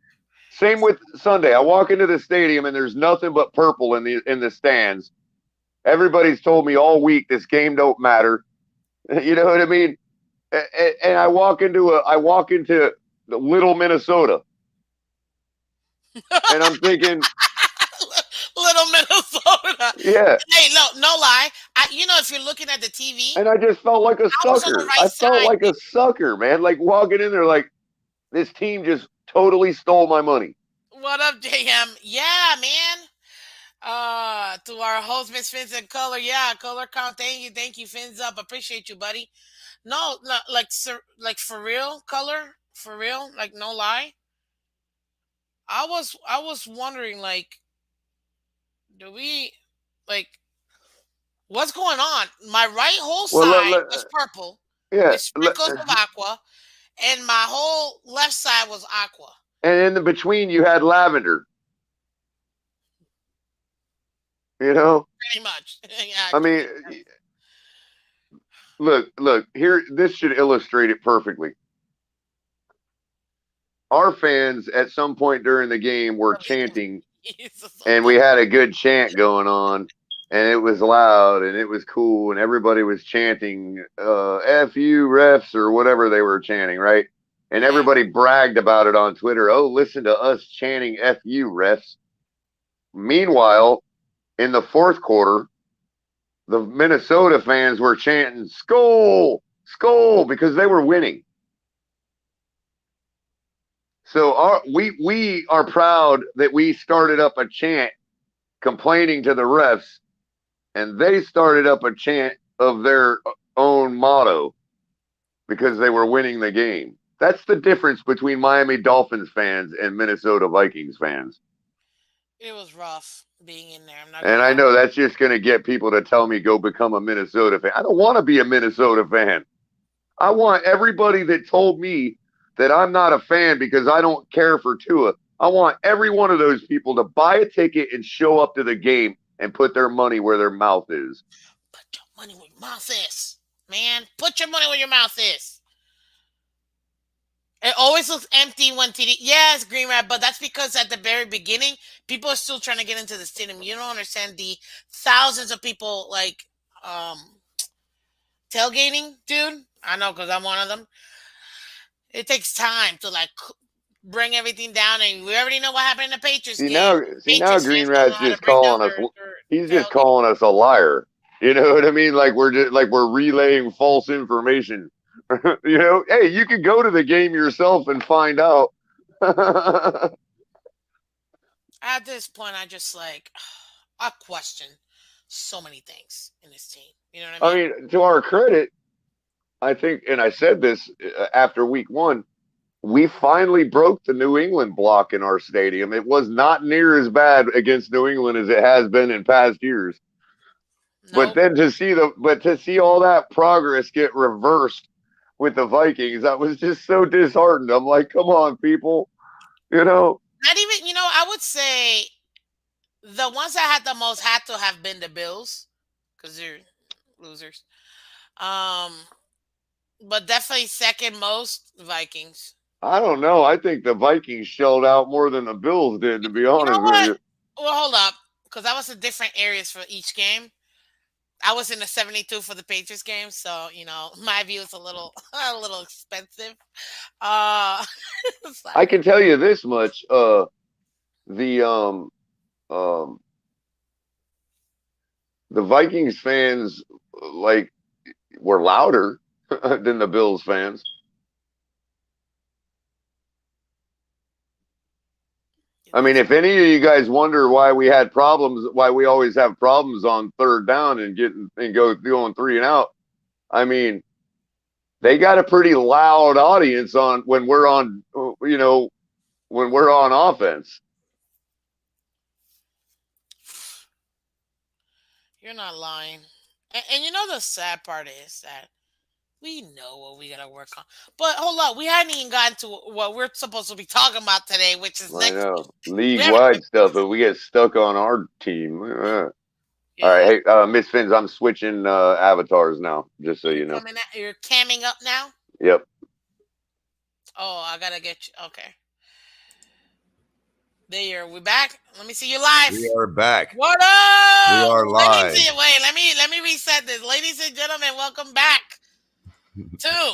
Same with Sunday. I walk into the stadium and there's nothing but purple in the stands. Everybody's told me all week this game don't matter. You know what I mean? And I walk into Little Minnesota, and I'm thinking, Little Minnesota. yeah. Hey, no, no lie. If you're looking at the TV, And I just felt like a I was on the sucker. right I felt side. like a sucker, man. Like walking in there, like this team just totally stole my money. What up, JM? Yeah, man. To our host, Miss Phins and Color. Yeah, Color count. Thank you, Fins up. Appreciate you, buddy. No, no, like, like for real, Color, for real, like no lie. I was wondering, like, do we, like, what's going on? My right whole Well, side was purple yeah, with sprinkles of aqua, and my whole left side was aqua. and in the between you had lavender. You know, Pretty much. Yeah, I mean, pretty. look here. This should illustrate it perfectly. Our fans at some point during the game were chanting, Jesus, and we had a good chant going on, and it was loud and it was cool, and everybody was chanting "F you refs" or whatever they were chanting, right? And yeah. everybody bragged about it on Twitter. Oh, listen to us chanting "F you refs." Meanwhile, in the fourth quarter, the Minnesota fans were chanting "Skol, Skol" because they were winning. So we are proud that we started up a chant complaining to the refs, and they started up a chant of their own motto because they were winning the game. That's the difference between Miami Dolphins fans and Minnesota Vikings fans. It was rough being in there. I'm not And gonna I lie. know that's just going to get people to tell me go become a Minnesota fan. I don't want to be a Minnesota fan. I want everybody that told me that I'm not a fan because I don't care for Tua. I want every one of those people to buy a ticket and show up to the game and put their money where their mouth is. Put your money where your mouth is, man. Put your money where your mouth is. It always looks empty when TD. Yes, Green Rat, but that's because at the very beginning, people are still trying to get into the stadium. You don't understand the thousands of people like tailgating, dude. I know because I'm one of them. It takes time to like bring everything down, and we already know what happened in the Patriots game. See now, Patriots Green fans don't know Rat's how to just bring down calling us. their He's just tailgate. calling us a liar. You know what I mean? Like we're relaying false information. You know, hey, you could go to the game yourself and find out. I At this point, I just like I question so many things in this team. You know what I mean? mean, to our credit, I think, and I said this after week one, we finally broke the New England block in our stadium. It was not near as bad against New England as it has been in past years. But Nope. then to see all that progress get reversed with the Vikings, I was just so disheartened. I'm like, come on, people, you know. Not even, I would say the ones that had the most had to have been the Bills because they're losers. Um, but definitely second most Vikings. I don't know. I think the Vikings shelled out more than the Bills did, to be You know honest with what? you. Well, hold up, because I was in different areas for each game. I was in the 72 for the Patriots game, so my view is a little a little expensive. Uh, I sorry. can tell you this much: the um, the Vikings fans like were louder than the Bills fans. I mean, if any of you guys wonder why we had problems, why we always have problems on third down and getting and going 3 and out, I mean, they got a pretty loud audience on when we're on, when we're on offense. You're not lying. And you know the sad part is that we know what we gotta work on. But hold on, we hadn't even gotten to what we're supposed to be talking about today, which is I next know week. We league haven't. wide stuff, but we get stuck on our team. All right, Yeah, hey, Miss Phins, I'm switching avatars now, just so you're you know. coming. You're camming up now. Yep. Oh, I gotta get you. Okay, there you're. We back. Let me see you live. We are back. What We up, are ladies? live. Wait, let me reset this, ladies and gentlemen. Welcome back to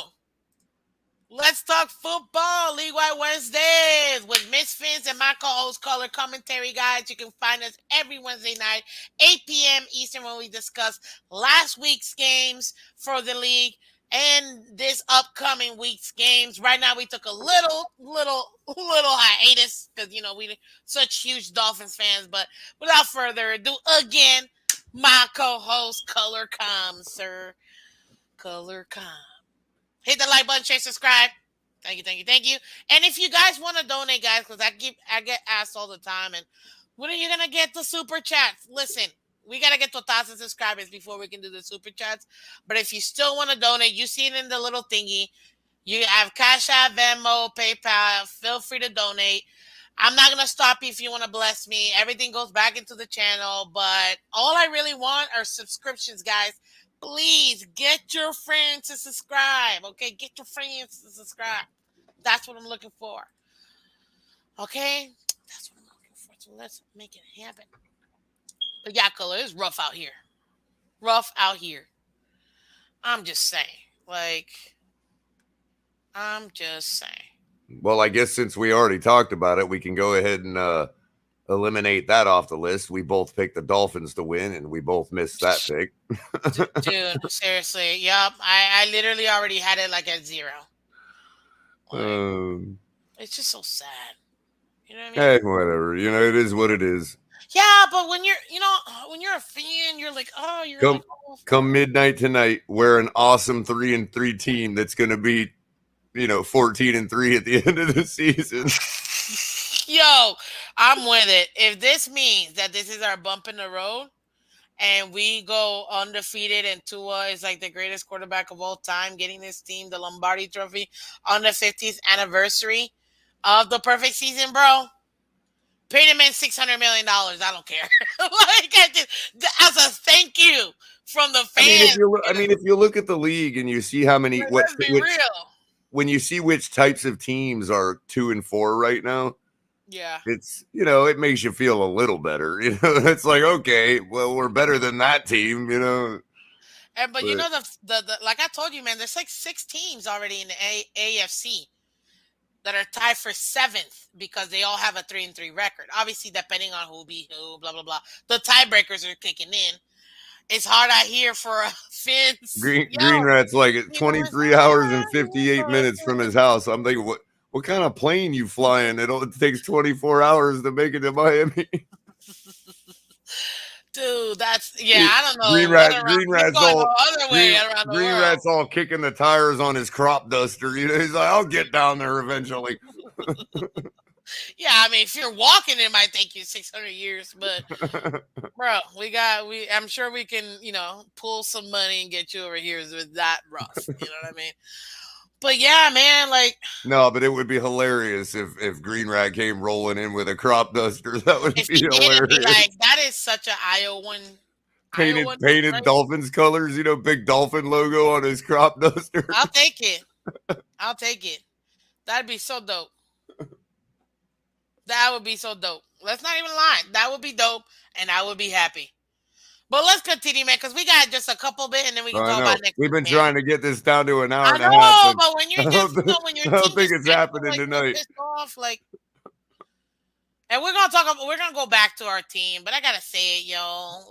Let's Talk Football League Wide Wednesdays with Miss Fins and my co-host Color Commentary. Guys, you can find us every Wednesday night, 8 p.m. Eastern, when we discuss last week's games for the league and this upcoming week's games. Right now, we took a little hiatus because we such huge Dolphins fans. But without further ado, again, my co-host Color Com, sir, Color Com. Hit the like button, share, subscribe. Thank you, thank you, thank you. And if you guys want to donate, guys, because I get asked all the time, and when are you gonna get the super chats? Listen, we gotta get to 1,000 subscribers before we can do the super chats. But if you still want to donate, you see it in the little thingy. You have Cash App, Venmo, PayPal. Feel free to donate. I'm not gonna stop you if you want to bless me. Everything goes back into the channel, but all I really want are subscriptions, guys. Please get your friends to subscribe. Okay, get your friends to subscribe. That's what I'm looking for. Okay, that's what I'm looking for. So let's make it happen. But yeah, color is rough out here. Rough out here. I'm just saying. I'm just saying. Well, I guess since we already talked about it, we can go ahead and eliminate that off the list. We both picked the Dolphins to win, and we both missed that pick. Dude, seriously. Yup. I literally already had it like at zero. Like, um, it's just so sad. You know what I mean? hey, whatever. It is what it is. Yeah, but when you're a fan, you're like, oh, you're like, Come, oh, come midnight tonight, we're an awesome 3-3 team that's going to be 14-3 at the end of the season. yo, I'm with it. If this means that this is our bump in the road and we go undefeated and Tua is like the greatest quarterback of all time, getting this team the Lombardi Trophy on the 50th anniversary of the perfect season, bro. Pay them in $600 million. I don't care. As a thank you from the I mean, if fans. you look, I mean, if you look at the league and you see how many Let's be which real. when you see which types of teams are 2-4 right now, Yeah. it's it makes you feel a little better. It's like, okay, well, we're better than that team. And but But the like I told you, man, there's like 6 teams already in the AFC that are tied for seventh because they all have a 3-3 record. Obviously, depending on who be who, blah blah blah. The tiebreakers are kicking in. It's hard out here for Phins. Green Yo, Rat's like at you know it's 23 hours and 58 minutes from his house. I'm thinking, what kind of plane you flying? It takes 24 hours to make it to Miami. dude. That's I don't Green know what Rat, around. Green He's Rat's going all the other way around the Green world. Rat's all kicking the tires on his crop duster. He's like, I'll get down there eventually. Yeah, I mean, if you're walking, it might take you 600 years, but bro, I'm sure we can, pull some money and get you over here with that rough. You know what I mean? But yeah, man, like No, but it would be hilarious if Green Rat came rolling in with a crop duster. That would if be he did, it'd be hilarious. like that is such a Iowan Painted trait. Dolphins colors, big dolphin logo on his crop duster. I'll take it. I'll take it. That'd be so dope. That would be so dope. Let's not even lie. That would be dope, and I would be happy. But let's continue, man, because we got just a couple bit, and then we can I talk know. about next We've week, been man. trying to get this down to an hour I and a half, know, and but when you're I just, don't, when your I team don't think just it's acting happening like so tonight. pissed off, and we're gonna go back to our team, but I gotta say it, yo,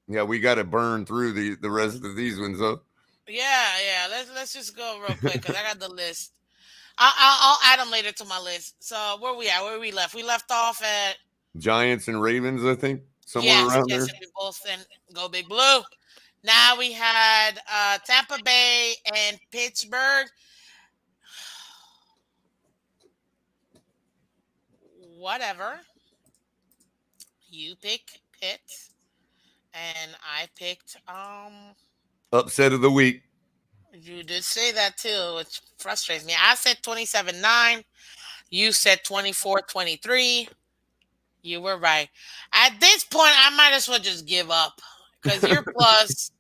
Yeah, we got to burn through the rest of these ones, though. yeah, let's just go real quick because I got the list. I'll add them later to my list. So where we at? Where we left? We left off at Giants and Ravens, I think, somewhere yes, around yes, there. and we both then go big blue. Now we had Tampa Bay and Pittsburgh. Whatever. You pick Pitt, and I picked. Upset of the week. You did say that too, which frustrates me. I said 27-9. You said 24-23. You were right. At this point, I might as well just give up because you're plus.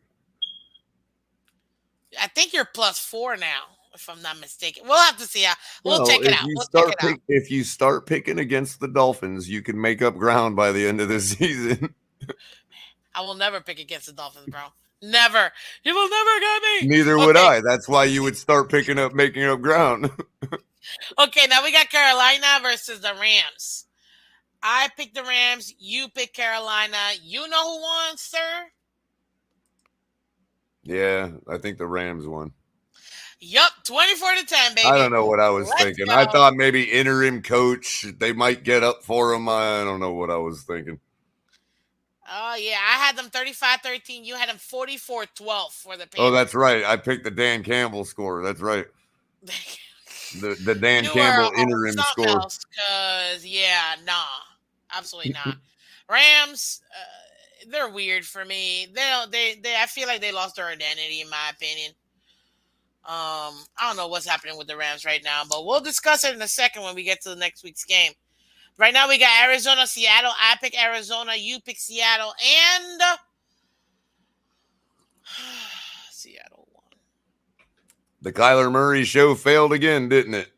I think you're +4 now, if I'm not mistaken. We'll have to see how. We'll Well, check it out. We'll check it out. if you start picking against the Dolphins, you can make up ground by the end of the season. I will never pick against the Dolphins, bro. Never. You will never get me. Neither would Okay. I. That's why you would start making up ground. Okay. Now we got Carolina versus the Rams. I picked the Rams. You picked Carolina. You know who won, sir? Yeah, I think the Rams won. Yup. 24-10, I baby. don't know what I was Let's thinking. I go. thought maybe interim coach, they might get up for him. I don't know what I was thinking. Oh, yeah. I had them 35-13. You had them 44-12 for the Oh, that's Panthers. right. I picked the Dan Campbell score. That's right. The Dan You were Campbell on interim something score. else because, yeah, nah. Absolutely not. Rams, they're weird for me. They don't. They. I feel like they lost their identity, in my opinion. I don't know what's happening with the Rams right now, but we'll discuss it in a second when we get to the next week's game. Right now, we got Arizona, Seattle. I pick Arizona. You pick Seattle, and Seattle won. The Kyler Murray show failed again, didn't it?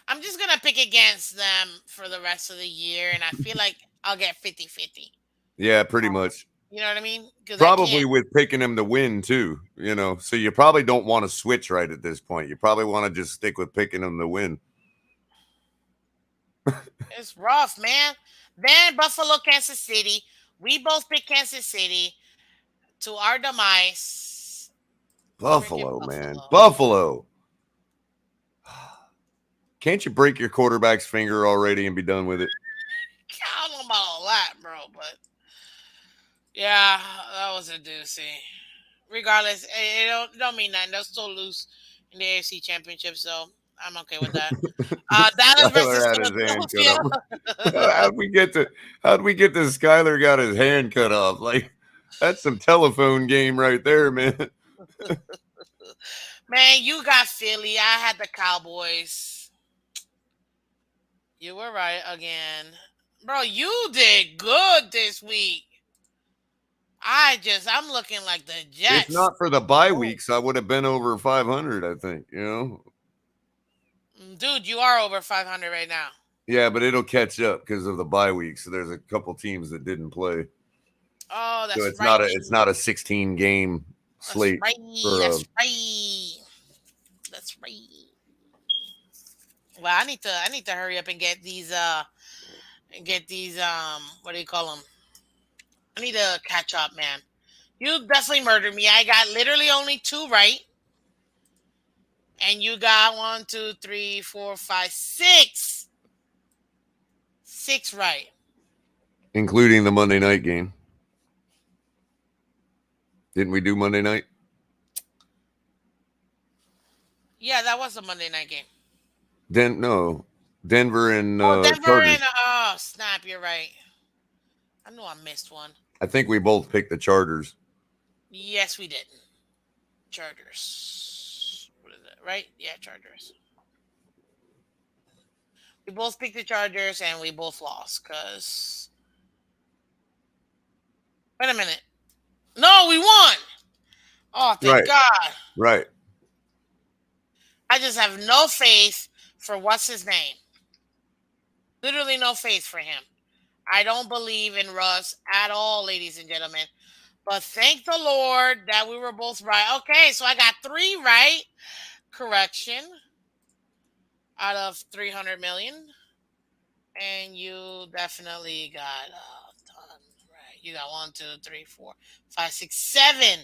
I'm just gonna pick against them for the rest of the year, and I feel like I'll get 50-50. Yeah, pretty much. You know what I mean? Because I Probably can't. with picking him to win too, So you probably don't want to switch right at this point. You probably want to just stick with picking him to win. It's rough, man. Then Buffalo, Kansas City. We both picked Kansas City to our demise. Freaking Buffalo, man. Buffalo. Buffalo. Can't you break your quarterback's finger already and be done with it? I don't know about all that, bro, but yeah, that was a doozy. Regardless, it don't mean nothing. They'll still lose in the AFC Championship, so I'm okay with that. Dallas versus Skyler had his hand cut Philadelphia. off. How'd we get to Skyler got his hand cut off? Like that's some telephone game right there, man. Man, you got Philly. I had the Cowboys. You were right again. Bro, you did good this week. I'm looking like the If Jets. not for the bye Oh, weeks, I would have been over 500, I think. dude, you are over 500 right now. Yeah, but it'll catch up because of the bye weeks. So there's a couple teams that didn't play. Oh, So that's right. it's not a 16 game That's slate right. for That's right. That's right. Well, I need to hurry up and get these what do you call them? I need to catch up, man. You definitely murdered me. I got literally only two right, and you got one, two, three, four, five, six, six right. including the Monday night game. Didn't we do Monday night? Yeah, that was a Monday night game. No. Denver and Oh, Denver Chargers. and oh snap, you're right. I knew I missed one. I think we both picked the Chargers. Yes, we did. Chargers. What is it? Right? Yeah, Chargers. We both picked the Chargers and we both lost. Cause wait a minute. No, we won. Oh, thank Right. God. Right. I just have no faith for what's his name. Literally no faith for him. I don't believe in Russ at all, ladies and gentlemen. But thank the Lord that we were both right. Okay, so I got three right. Correction. Out of 300 million. And you definitely got done right. You got one, two, three, four, five, six, seven.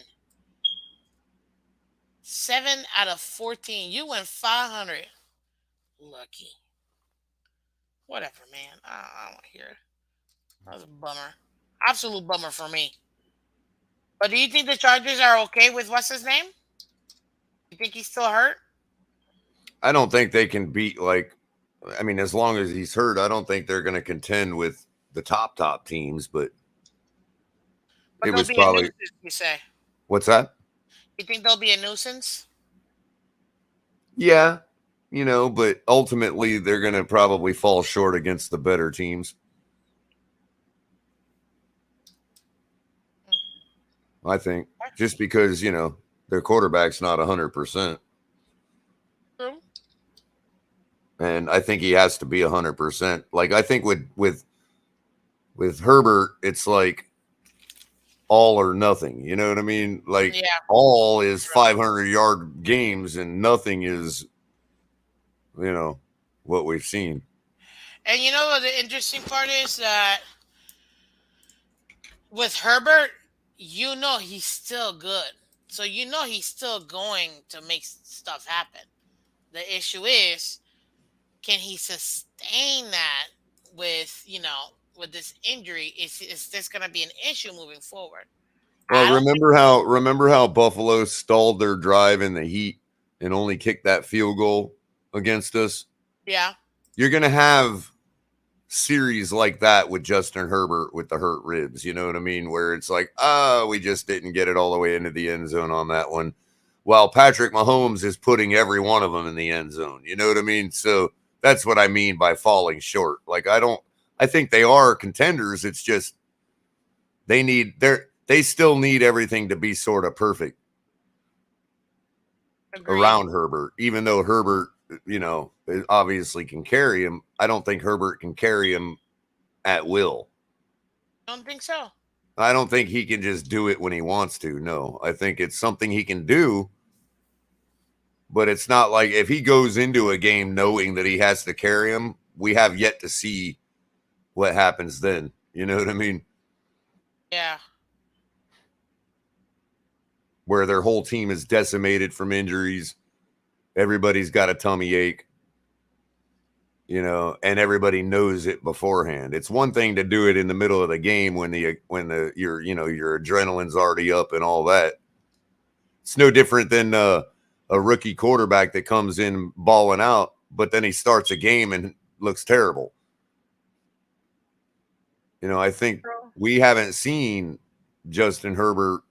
7 out of 14. You went 500. Lucky. Whatever, man. I don't want to hear it. That was a bummer. Absolute bummer for me. But do you think the Chargers are okay with what's his name? You think he's still hurt? I don't think they can beat I mean, as long as he's hurt, I don't think they're going to contend with the top teams. But But it they'll was be a probably nuisance, you say? what's that? You think they'll be a nuisance? Yeah, but ultimately they're going to probably fall short against the better teams. I think just because their quarterback's not 100%, True. and I think he has to be 100%. Like I think with Herbert, it's like all or nothing. You know what I mean? Like Yeah. all is 500-yard games, and nothing is what we've seen. And you know what the interesting part is that with Herbert, he's still good. So he's still going to make stuff happen. The issue is, can he sustain that with this injury? Is this going to be an issue moving forward? Well, I don't think. remember how Buffalo stalled their drive in the heat and only kicked that field goal against us? Yeah. You're going to have series like that with Justin Herbert with the hurt ribs, you know what I mean? Where it's like, we just didn't get it all the way into the end zone on that one. While Patrick Mahomes is putting every one of them in the end zone, you know what I mean? So that's what I mean by falling short. Like I think they are contenders. It's just they still need everything to be sort of perfect Agreed. around Herbert, even though Herbert, obviously can carry him. I don't think Herbert can carry him at will. Don't think so. I don't think he can just do it when he wants to. No, I think it's something he can do, but it's not like if he goes into a game knowing that he has to carry him, we have yet to see what happens then. You know what I mean? Yeah. Where their whole team is decimated from injuries. Everybody's got a tummy ache, and everybody knows it beforehand. It's one thing to do it in the middle of the game when your adrenaline's already up and all that. It's no different than a rookie quarterback that comes in balling out, but then he starts a game and looks terrible. I think we haven't seen Justin Herbert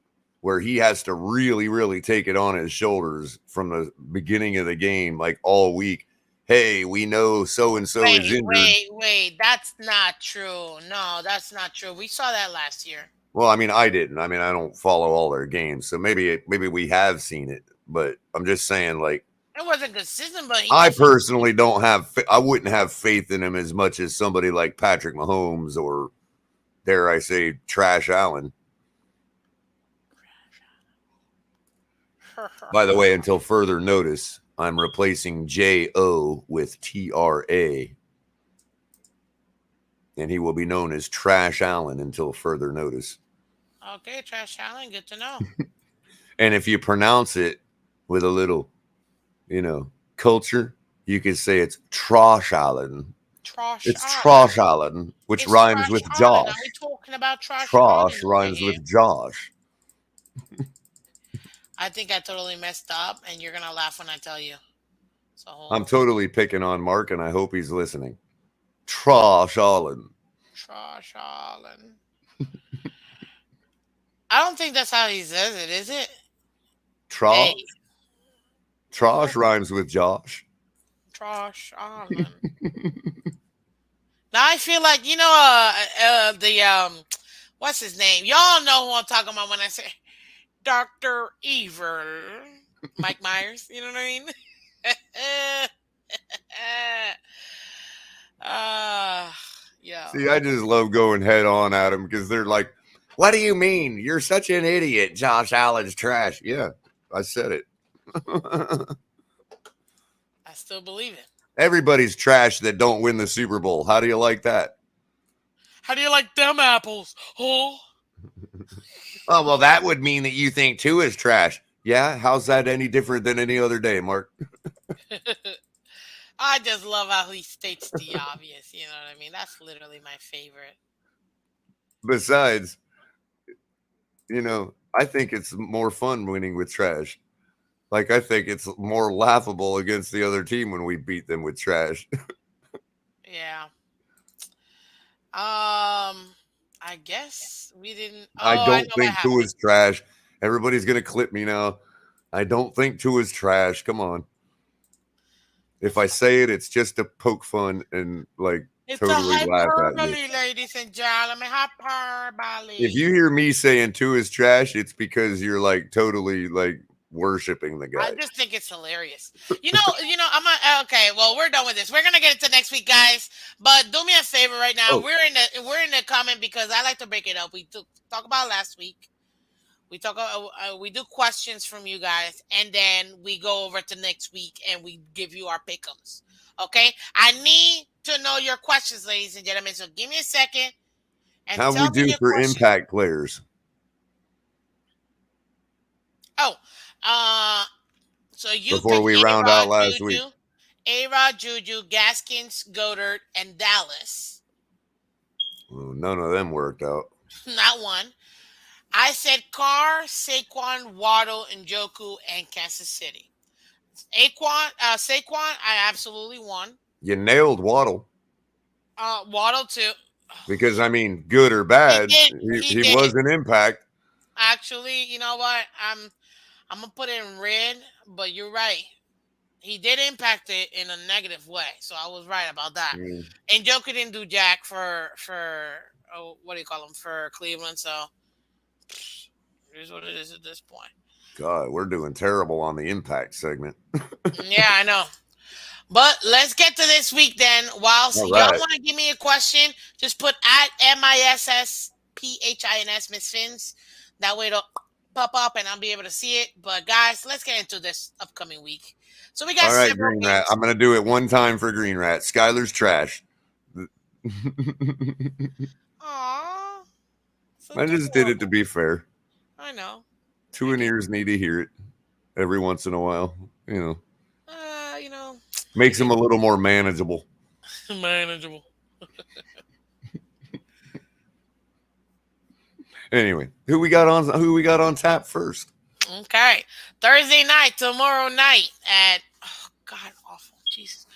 where he has to really, really take it on his shoulders from the beginning of the game, like all week. Hey, we know so-and-so is injured. Wait. That's not true. No, that's not true. We saw that last year. Well, I mean, I didn't. I mean, I don't follow all their games, so maybe we have seen it. But I'm just saying, like, It wasn't consistent, but I personally don't have. I wouldn't have faith in him as much as somebody like Patrick Mahomes or, dare I say, Trash Allen. By the way, until further notice, I'm replacing J-O with T-R-A. And he will be known as Trash Allen until further notice. Okay, Trash Allen, good to know. And if you pronounce it with a little, culture, you could say it's Trosh Allen. It's Trosh Allen, which rhymes with Josh. Are we talking about Trosh rhymes with Josh. I think I totally messed up, and you're gonna laugh when I tell you. So I'm totally picking on Mark, and I hope he's listening. Trosh Allen. Trosh Allen. I don't think that's how he says it, is it? Trosh. Hey. Trosh rhymes with Josh. Trosh Allen. Now I feel like what's his name? Y'all know who I'm talking about when I say Dr. Evil. Mike Myers, you know what I mean? Yeah. See, I just love going head on at them because they're like, what do you mean? You're such an idiot. Josh Allen's trash. Yeah, I said it. I still believe it. Everybody's trash that don't win the Super Bowl. How do you like that? How do you like them apples? Oh. Oh, well, that would mean that you think Tua is trash. Yeah, how's that any different than any other day, Mark? I just love how he states the obvious. You know what I mean? That's literally my favorite. Besides, I think it's more fun winning with trash. Like, I think it's more laughable against the other team when we beat them with trash. Yeah. I guess we didn't. I Oh, I don't know what think happened. Tua's trash. Everybody's going to clip me now. I don't think Tua's trash. Come on. If I say it, it's just to poke fun and, like, It's a totally laugh at me. hyperbole, ladies and gentlemen. If Hyperbole. you hear me saying Tua's trash, it's because you're, like, totally, like, worshiping the I guy. just think it's hilarious. I'm okay. Well, we're done with this. We're gonna get into next week, guys. But do me a favor right now. Oh, We're in the comment because I like to break it up. Talk about last week. We do questions from you guys, and then we go over to next week and we give you our pickums. Okay, I need to know your questions, ladies and gentlemen. So give me a second and how we tell me do your for question. impact players Oh, uh, so you before picked we round out last week? A Rod, Juju, Gaskins, Goddard, and Dallas. Well, none of them worked out. Not one. I said Carr, Saquon, Waddle, Njoku, and Kansas City. Saquon, I absolutely won. You nailed Waddle Waddle too. because, I mean, good or He bad, did. He he did. was an impact. Actually, you know what? I'm gonna put it in red, but you're right. He did impact it in a negative way, so I was right about that. Mm, And Joker didn't do jack for what do you call him for Cleveland, so here's what it is at this point. God, we're doing terrible on the impact segment. Yeah, I know. But let's get to this week then. Whilst All y'all right. want to give me a question, just put at MISSPHINS Miss Fins. That way it'll pop up and I'll be able to see it. But guys, let's get into this upcoming week. So we got All right, several Green Rat. games. I'm going to do it one time for Green Rat. Skyler's trash. Aww, so I just did it to adorable. be fair. I know. Two I in get. ears need to hear it every once in a while. Uh, you know, Makes them a little more manageable. manageable. Anyway, who we got on tap first? Okay, Thursday night, tomorrow night at God awful Jesus.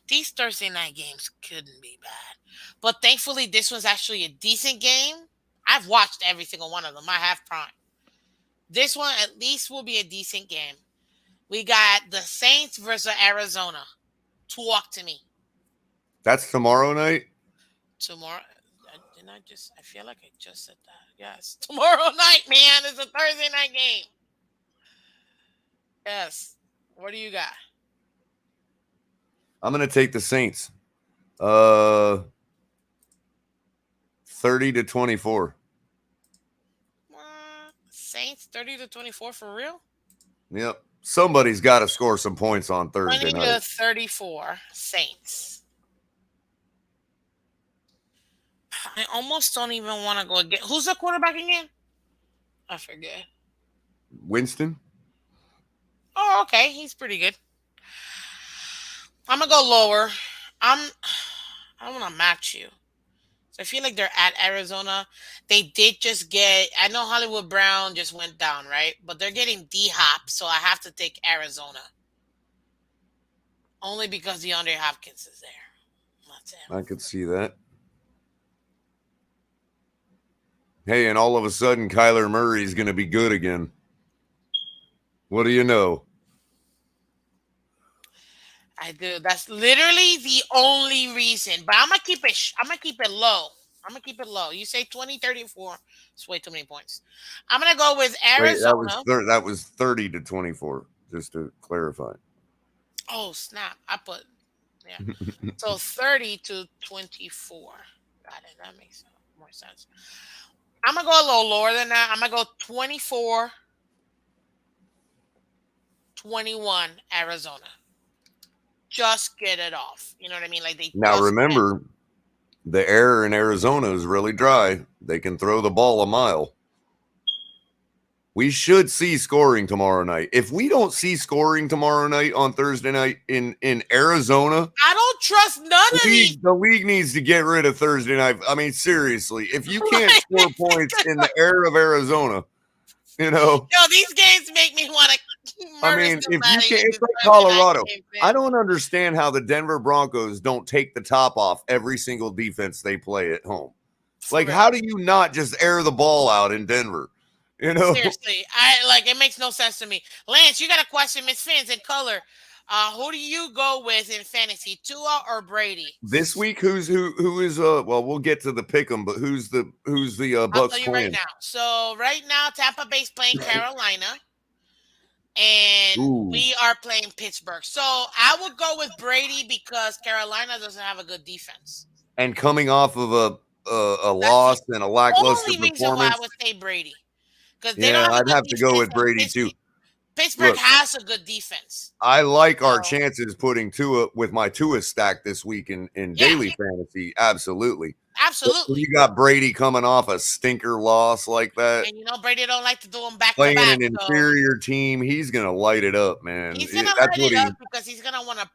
These Thursday night games couldn't be bad, but thankfully this was actually a decent game. I've watched every single one of them. I have Prime. This one at least will be a decent game. We got the Saints versus Arizona. Talk to me That's tomorrow night. tomorrow. Didn't I just? I feel like I just said that. Yes, tomorrow night, man. It's a Thursday night game. Yes. What do you got? I'm going to take the Saints. Uh, 30-24. Saints 30-24 for real? Yep. Somebody's got to score some points on Thursday 20 night. to 34 Saints. I almost don't even want to go again. Who's the quarterback again? I forget. Winston? Oh, okay. He's pretty good. I'm gonna go lower. I'm I want to match you. So I feel like they're at Arizona. They did just get I know Hollywood Brown just went down, right? But they're getting D Hop, so I have to take Arizona. Only because DeAndre Hopkins is there. That's it. I could see that. Hey, and all of a sudden, Kyler Murray's going to be good again. What do you know? I do. That's literally the only reason. But I'm gonna keep it. I'm gonna keep it low. I'm gonna keep it low. You say 20-34. It's way too many points. I'm gonna go with Wait, Arizona. that was 30-24. Just to clarify. Oh snap! I put yeah. So 30-24. Got it. That makes more sense. I'm gonna go a little lower than that. I'm gonna go 24-21 Arizona. Just get it off. You know what I mean? Like they Now just get. remember, the air in Arizona is really dry. They can throw the ball a mile. We should see scoring tomorrow night. If we don't see scoring tomorrow night on Thursday night in Arizona, I don't trust none of these. the league needs to get rid of Thursday night. I mean, seriously, if you can't Like, score points in the air of Arizona, you know, yo, these games make me want to I murder mean, if you somebody can't, in it's this like Thursday night Colorado. game, I man. don't understand how the Denver Broncos don't take the top off every single defense they play at home. For Like, real. how do you not just air the ball out in Denver? You know, Seriously, I like it makes no sense to me. Lance, you got a question, Miss Fins in color. Who do you go with in fantasy, Tua or Brady? this week who is well, we'll get to the pick 'em, but who's the I'll Bucks tell you right playing? now. So right now, Tampa Bay's playing Carolina, and Ooh, we are playing Pittsburgh. So I would go with Brady because Carolina doesn't have a good defense. and coming off of a That's the loss and a lackluster only reason why I performance, would say Brady because they don't yeah, have a I'd good have to go defense, with and Brady too. Pittsburgh Look, has a good defense. I like our So chances putting Tua with my Tua stack this week in yeah, daily fantasy. Absolutely. But when absolutely. you got Brady coming off a stinker loss like that, And Brady don't like to do them back to playing back. an So inferior team, he's gonna light it up, man. he's gonna That's light what it he. up because he's gonna want to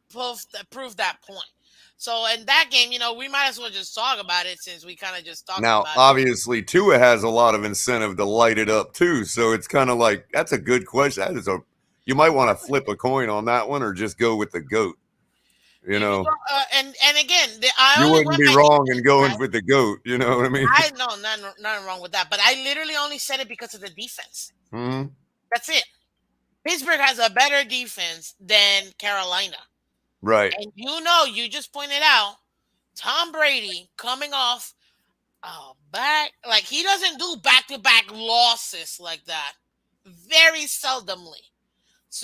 prove that point. So in that game, we might as well just talk about it since we kind of just talked Now, about it. obviously, Tua has a lot of incentive to light it up too. So it's kind of like that's a good question. That is a you might want to flip a coin on that one or just go with the goat. You You can know, go, and again, I you only wouldn't went be by wrong in defense, going right? with the goat. You know what I mean? I know nothing wrong with that, but I literally only said it because of the defense. Hmm. That's it. Pittsburgh has a better defense than Carolina, Right. and you just pointed out Tom Brady coming off back like he doesn't do back to back losses like that. Very seldomly.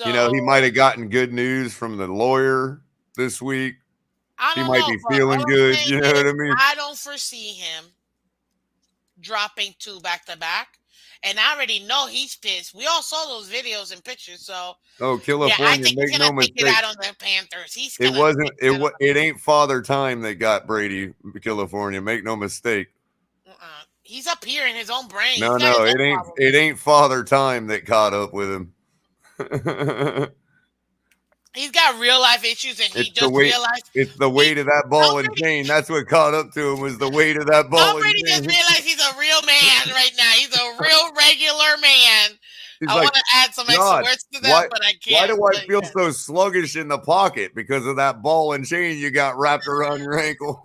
You know, So he might have gotten good news from the lawyer this week. I He don't might know, be but all feeling I'm good. saying You know what is I mean? I don't foresee him dropping two back to back. And I already know he's pissed. We all saw those videos and pictures. So Oh, yeah, I California, think he's make gonna no take it mistake. out on the Panthers. He's It gonna wasn't take it out on the it ain't father time that got Brady, California. Make no mistake. He's up here in his own brain. He's No, got his no, own it problems. ain't father time that caught up with him. He's got real life issues and he It's the just weight. realized It's the he weight of that Tom ball and Brady chain. That's what caught up to him was the weight of that Tom ball and Brady just chain. realized he's a real man right now. He's a real regular man. He's I like, want to add some extra God, words to that, why but I why can't. do I But feel yeah. so sluggish in the pocket? Because of that ball and chain you got wrapped around your ankle.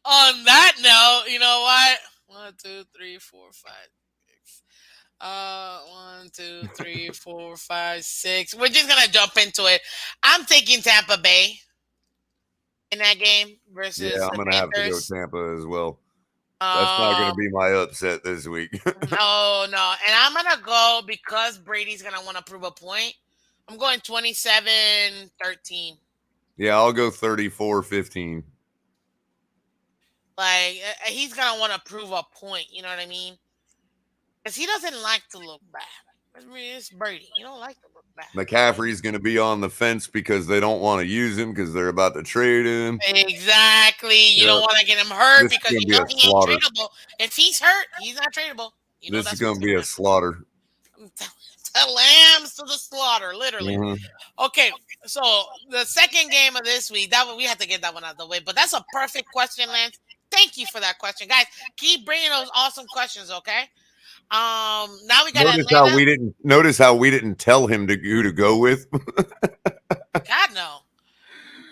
On that note, you know what? 1, 2, 3, 4, 5, 6. 1, 2, 3, 4, 5, 6. We're just gonna jump into it. I'm taking Tampa Bay in that game Yeah, versus I'm the gonna have to go Panthers. Tampa as well. That's not gonna Um, be my upset this week. no, no, and I'm gonna go because Brady's gonna want to prove a point. I'm going 27-13. Yeah, I'll go 34-15. Like he's gonna want to prove a point. You know what I mean? Because he doesn't like to look bad. It's Brady. You don't like to look bad. McCaffrey's going to be on the fence because they don't want to use him because they're about to trade him. Exactly. You Yeah, don't want to get him hurt this is because going to you be know a he ain't slaughter. tradable. If he's hurt, he's not tradable. This is That's going what's to gonna be a happen. slaughter. The lambs to the slaughter, literally. Mm-hmm. Okay, so the second game of this week, we have to get that one out of the way. But that's a perfect question, Lance. Thank you for that question, guys. Keep bringing those awesome questions, okay? Now we got Atlanta. Notice how we didn't tell him who to go with. God no.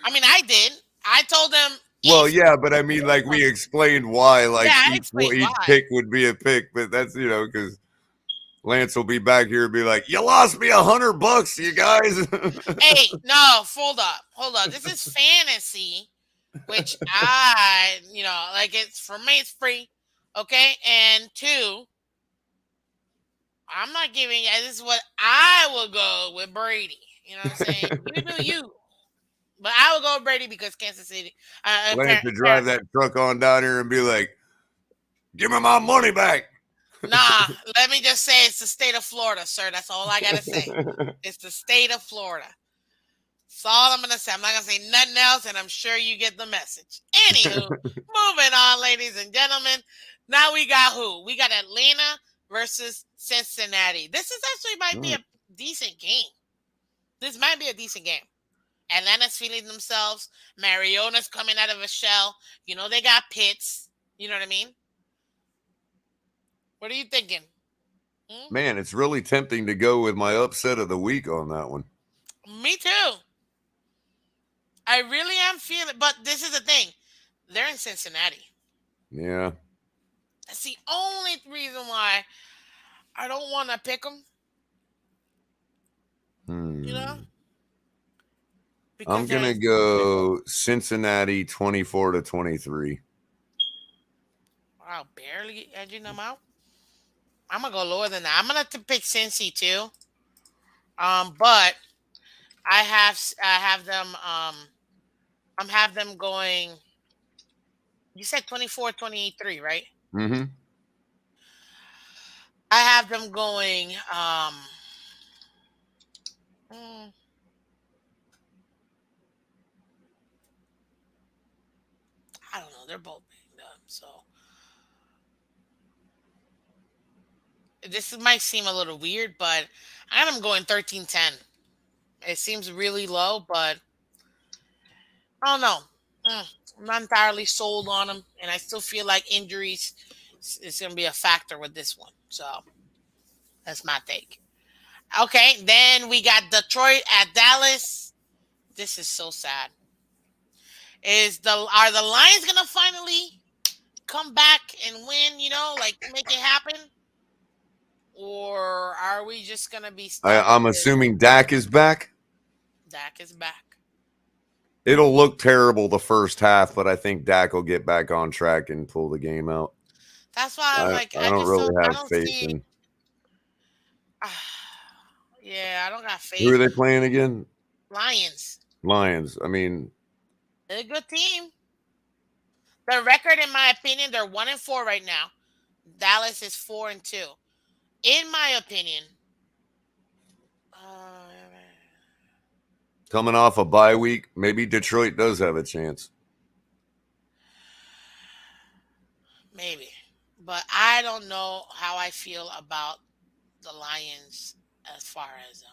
I mean, I did. I told them Well, if yeah, but I mean, like we explained why, like yeah, I explained each why. pick would be a pick, but that's because Lance will be back here and be like, "You lost me $100, you guys." Hey, no, hold up. This is fantasy, which like it's for me, it's free. Okay, and two, I'm not giving you. This is what I will go with Brady. You know what I'm saying? You do you, but I will go with Brady because Kansas City. Lance to drive that truck on down here and be like, "Give me my money back." Nah, let me just say it's the state of Florida, sir. That's all I gotta say. It's the state of Florida. That's all I'm gonna say. I'm not gonna say nothing else, and I'm sure you get the message. Anywho, moving on, ladies and gentlemen. Now we got who? We got Atlanta versus Cincinnati. This is actually might be Mm. a decent game. This might be a decent game. Atlanta's feeling themselves. Mariota's coming out of a shell. You know they got Pitts. You know what I mean? What are you thinking? Hmm? Man, it's really tempting to go with my upset of the week on that one. Me too. I really am feeling. But this is the thing. They're in Cincinnati. Yeah. That's the only reason why I don't want to pick them. You know, Hmm. because I'm they're gonna in Cincinnati. go Cincinnati 24-23. Wow, barely edging them out. I'm gonna go lower than that. I'm gonna pick Cincy too. But I have them. I'm have them going. You said 24-23, right? Mm-hmm. I have them going. Mm, I don't know. They're both banged up, so this might seem a little weird, but I got them going 13-10. It seems really low, but I don't know. I'm not entirely sold on them, and I still feel like injuries is going to be a factor with this one. So that's my take. Okay, then we got Detroit at Dallas. This is so sad. Are the Lions gonna finally come back and win? You know, like make it happen, or are we just gonna be stuck I'm with assuming Dak is back. Dak is back? It'll look terrible the first half, but I think Dak will get back on track and pull the game out. That's why I'm like, I don't really I have don't faith see. in. Yeah, I don't got Who are faith. they playing again? Lions, Lions. I mean, they're a good team. Their record, in my opinion, they're 1-4 right now. Dallas is 4-2. In my opinion, uh, coming off a bye week, maybe Detroit does have a chance. maybe, but I don't know how I feel about the Lions as far as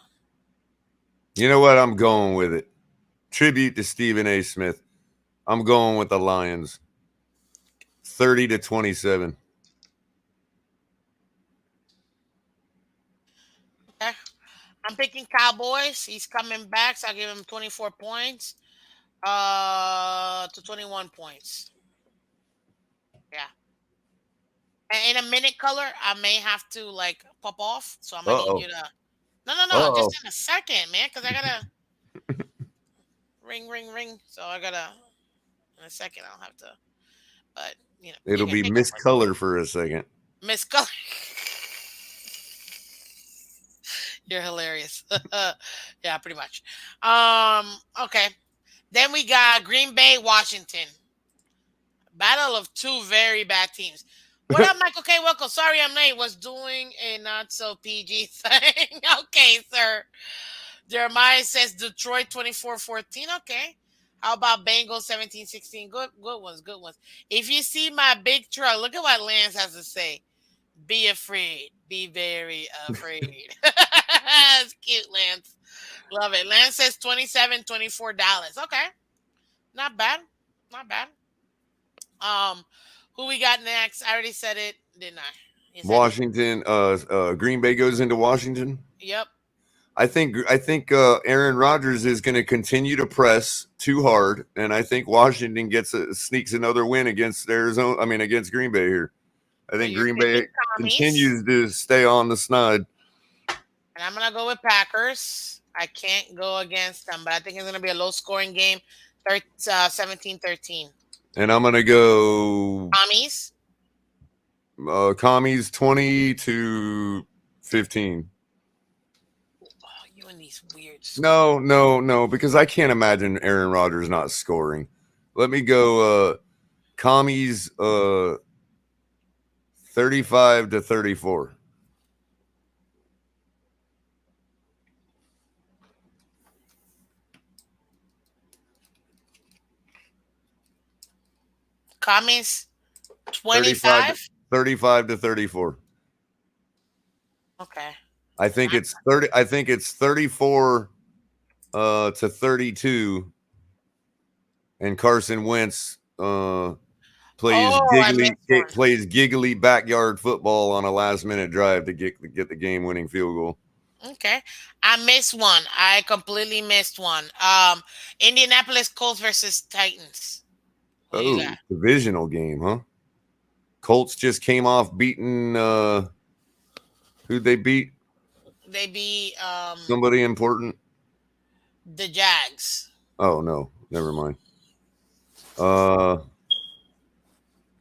You know what? I'm going with it. Tribute to Stephen A. Smith. I'm going with the Lions. 30-27. okay. I'm picking Cowboys. He's coming back, so I'll give him 24 points. To 21 points. Yeah. And in a minute color, I may have to like pop off. So I'm Uh gonna need you oh. to no, Uh just oh. in a second, man, because I gotta ring, ring, ring. So I gotta in a second I'll have to but you It'll can be pick up Miss Color for a second. Miss Color. You're hilarious. Yeah, pretty much. Okay. Then we got Green Bay, Washington. Battle of two very bad teams. What up, Michael K. Welcome. Sorry I'm late. Was doing a not so PG thing. Okay, sir. Jeremiah says Detroit 24-14. Okay. How about Bengals 17-16? Good ones, good ones. If you see my big truck, look at what Lance has to say. Be afraid. Be very afraid. That's cute, Lance. Love it. Lance says 27-24 Dallas. Okay. Not bad. Not bad. Um, who we got next? I already said it, didn't I? You said it. Washington, Green Bay goes into Washington. Yep. I think Aaron Rodgers is going to continue to press too hard, and I think Washington sneaks another win against Arizona. I mean, against Green Bay here. I So think you're Green picking Bay commies, continues to stay on the snide, and I'm gonna go with Packers. I can't go against them, but I think it's gonna be a low scoring game. 17-13. and I'm going to go Commies. Commies 20-15. Oh, you and these weird No, scores. no, no, because I can't imagine Aaron Rodgers not scoring. Let me go Commies 35-34. Commies 35 25. 35 to 34. I think it's 30. I think it's 34 to 32, and Carson Wentz Oh, I missed one. plays giggly backyard football on a last minute drive to get the game winning field goal. Okay. I missed one. I completely missed one. Indianapolis Colts versus Titans. Who you got? Oh, divisional game, huh? Colts just came off beating who'd they beat? They be Somebody important. the Jags. Oh no, never mind. Uh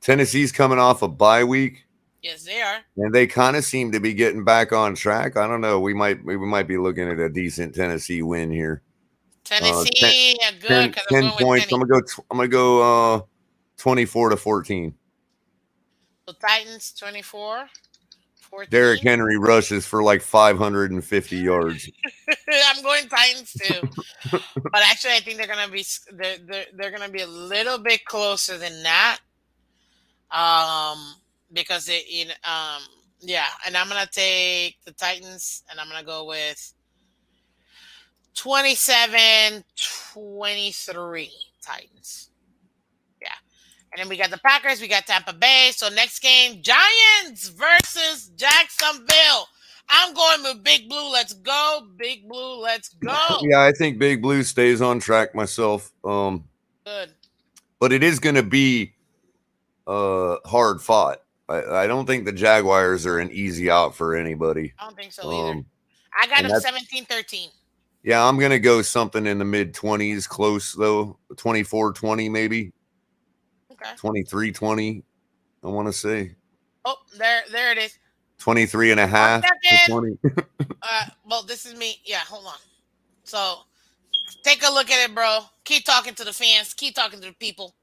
Tennessee's coming off a bye week, Yes, they are. and they kind of seem to be getting back on track. I don't know. We might be looking at a decent Tennessee win here. Uh, 10, Tennessee, yeah, good 10, because I'm 10 going with points. Tenny. I'm gonna go 24 to 14. So Titans 24, Derrick 14. Henry rushes for like 550 yards. I'm going Titans too. But actually, I think they're gonna be a little bit closer than that. Um, because yeah, and I'm gonna take the Titans, and I'm gonna go with 27-23 Titans. Yeah. And then we got the Packers, we got Tampa Bay. So next game, Giants versus Jacksonville. I'm going with Big Blue. Let's go. Big Blue, let's go. Yeah, I think Big Blue stays on track myself. Good. But it is going to be hard fought. I don't think the Jaguars are an easy out for anybody. I don't think so either. Um, I got and them that's 17-13. Yeah, I'm going to go something in the mid 20s, close though, 24-20 maybe, Okay. 23-20. I want to say Oh, there it is. 23 and a One half to second. 20. Well, this is me. Yeah, hold on. So take a look at it, bro. Keep talking to the fans. Keep talking to the people.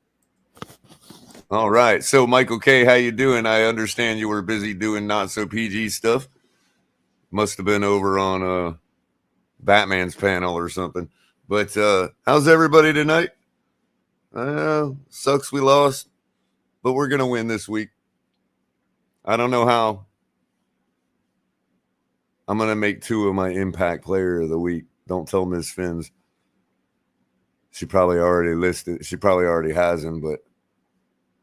All right. So Michael K, how you doing? I understand you were busy doing not so PG stuff. Must have been over on Batman's panel or something. But how's everybody tonight? Sucks we lost, but we're gonna win this week. I don't know how. I'm gonna make Tua my impact player of the week. Don't tell Miss Phins. She probably already listed. She probably already has him, but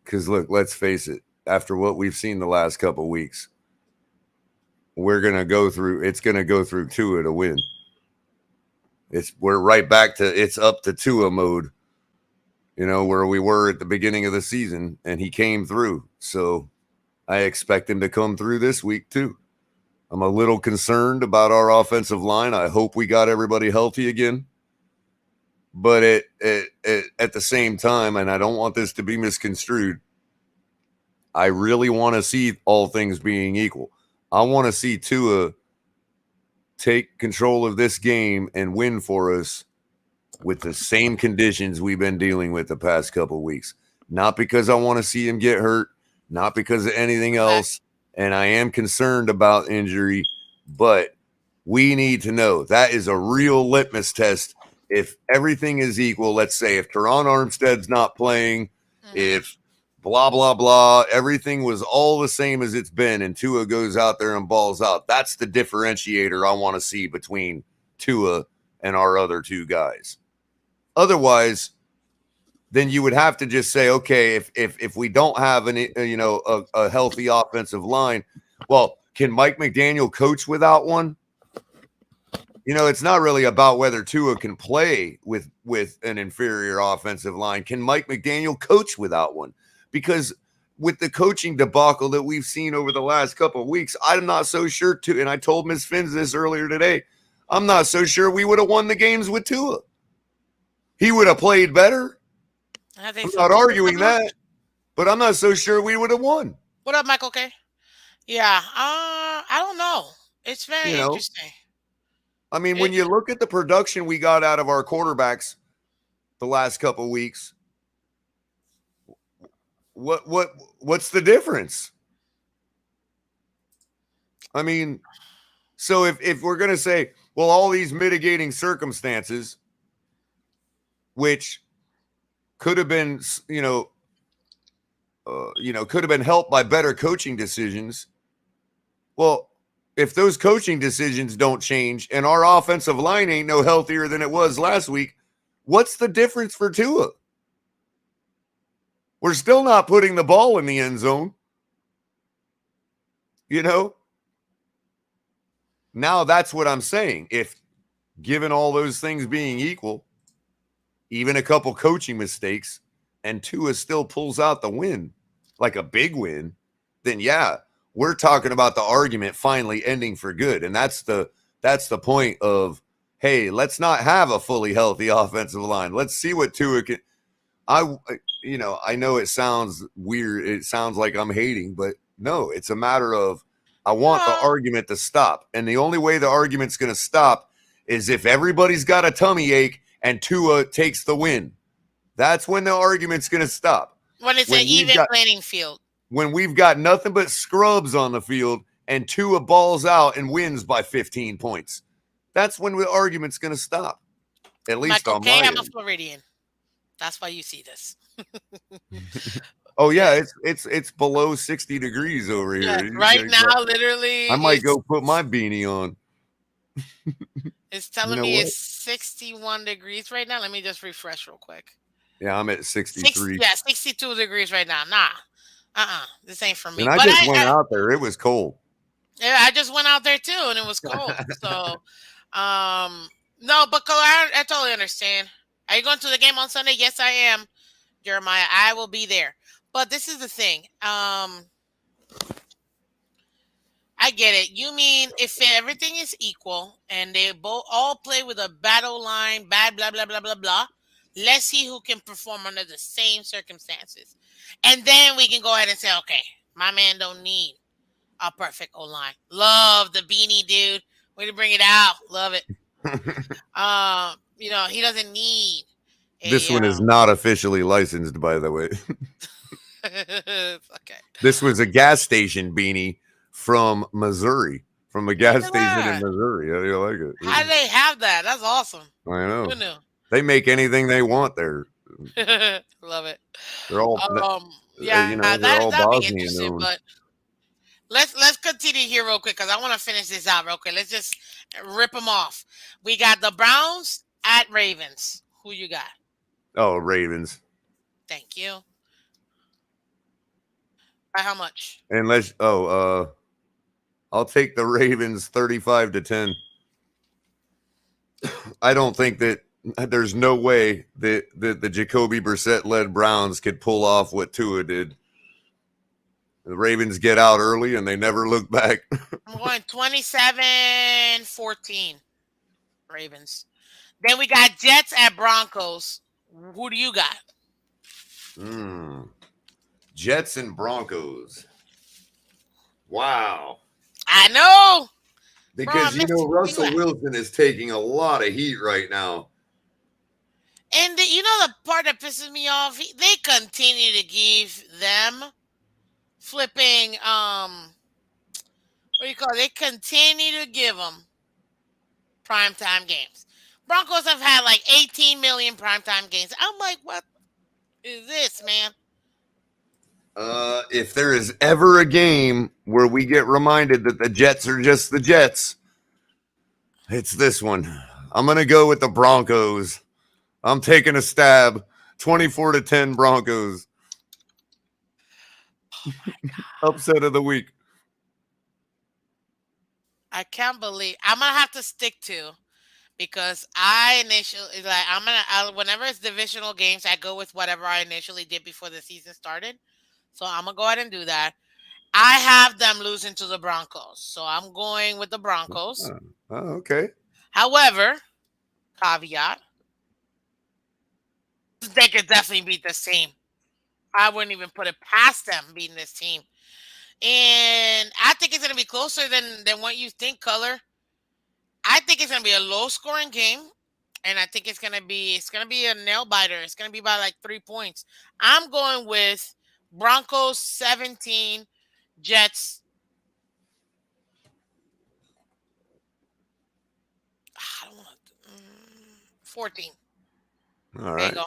because look, let's face it. After what we've seen the last couple weeks, we're gonna go through. It's gonna go through Tua to win. We're right back to it's up to Tua mode. Where we were at the beginning of the season, and he came through. So I expect him to come through this week too. I'm a little concerned about our offensive line. I hope we got everybody healthy again. But at the same time, and I don't want this to be misconstrued, I really want to see all things being equal. I want to see Tua take control of this game and win for us with the same conditions we've been dealing with the past couple of weeks. Not because I want to see him get hurt, not because of anything else. And I am concerned about injury, but we need to know that is a real litmus test. If everything is equal, let's say if Teron Armstead's not playing, if blah, blah, blah, everything was all the same as it's been, and Tua goes out there and balls out, that's the differentiator I want to see between Tua and our other two guys. Otherwise, then you would have to just say, okay, if we don't have a healthy offensive line, well, can Mike McDaniel coach without one? It's not really about whether Tua can play with an inferior offensive line. Can Mike McDaniel coach without one? Because with the coaching debacle that we've seen over the last couple of weeks, I'm not so sure too. And I told Ms. Phins this earlier today. I'm not so sure we would have won the games with Tua. He would have played better. I'm not arguing that, but I'm not so sure we would have won. What up, Michael K? Yeah, I don't know. It's very interesting. I mean, when you look at the production we got out of our quarterbacks the last couple of weeks, what's the difference? I mean, so if we're going to say, well, all these mitigating circumstances, which could have been, could have been helped by better coaching decisions. Well, if those coaching decisions don't change and our offensive line ain't no healthier than it was last week, what's the difference for Tua? We're still not putting the ball in the end zone. You know? Now that's what I'm saying. If given all those things being equal, even a couple coaching mistakes, and Tua still pulls out the win, like a big win, then yeah, we're talking about the argument finally ending for good. And that's the point of, hey, let's not have a fully healthy offensive line. Let's see what Tua can. I I know it sounds weird. It sounds like I'm hating, but no, it's a matter of I want the No, argument to stop. And the only way the argument's going to stop is if everybody's got a tummy ache and Tua takes the win. That's when the argument's going to stop. when it's an When we've even got playing field. when we've got nothing but scrubs on the field and Tua balls out and wins by 15 points. That's when the argument's going to stop. At least Michael on K, my I'm a end. Floridian. That's why you see this. Oh yeah, Yes. it's below 60 degrees over Yes. here. Right now, literally, I might go put my beanie on. it's You telling know me what? it's 61 degrees right now. Let me just refresh real quick. Yeah, I'm at Six, 63. yeah, 62 degrees right now. Nah, this ain't for And me. I But just went out there. It was cold. yeah, I just went out there too, and it was cold. So, um, no, but Cole, I totally understand. Are you going to the game on Sunday? Yes, I am, Jeremiah. I will be there. But this is the thing. I get it. You mean if everything is equal and they both all play with a battle line, bad blah blah blah blah blah. Let's see who can perform under the same circumstances, and then we can go ahead and say, okay, my man don't need a perfect O line. Love the beanie, dude. Way to bring it out. Love it. He doesn't need This a one is not officially licensed, by the way. okay. This was a gas station beanie from Missouri, from a Look got at station in that. Missouri. How do you like How do it? they have that? That's awesome. I know. Who knew? They make anything they want there. Love it. They're all, Yeah, they're that'll all be Bosnian interesting. But owned. let's continue here real quick because I want to finish this out real quick. Let's just rip them off. We got the Browns at Ravens. Who you got? Oh, Ravens. Thank you. By how much? Unless, I'll take the Ravens 35-10. I don't think that there's no way that the Jacoby Brissett led Browns could pull off what Tua did. The Ravens get out early and they never look back. I'm going 27-14. Ravens. Then we got Jets at Broncos. Who do you got? Mm. Jets and Broncos. Wow. I know. Bro, I Because, missed where you Russell at. Wilson is taking a lot of heat right now. And you know the part that pisses me off? They continue to give them flipping what do you call it? They continue to give them primetime games. Broncos have had like 18 million primetime games. I'm like, what is this, man? If there is ever a game where we get reminded that the Jets are just the Jets, it's this one. I'm going to go with the Broncos. I'm taking a stab. 24-10 Broncos. Oh my god. Upset of the week. I can't believe I'm gonna have to stick to because I initially like whenever it's divisional games, I go with whatever I initially did before the season started. So I'm gonna go ahead and do that. I have them losing to the Broncos, so I'm going with the Broncos. Oh, okay. However, caveat: they could definitely beat this team. I wouldn't even put it past them beating this team, and I think it's gonna be closer than what you think, Color. I think it's gonna be a low scoring game, and I think it's gonna be a nail biter. It's gonna be by like 3 points. I'm going with Broncos 17, Jets. I don't want 14. All There you right. go.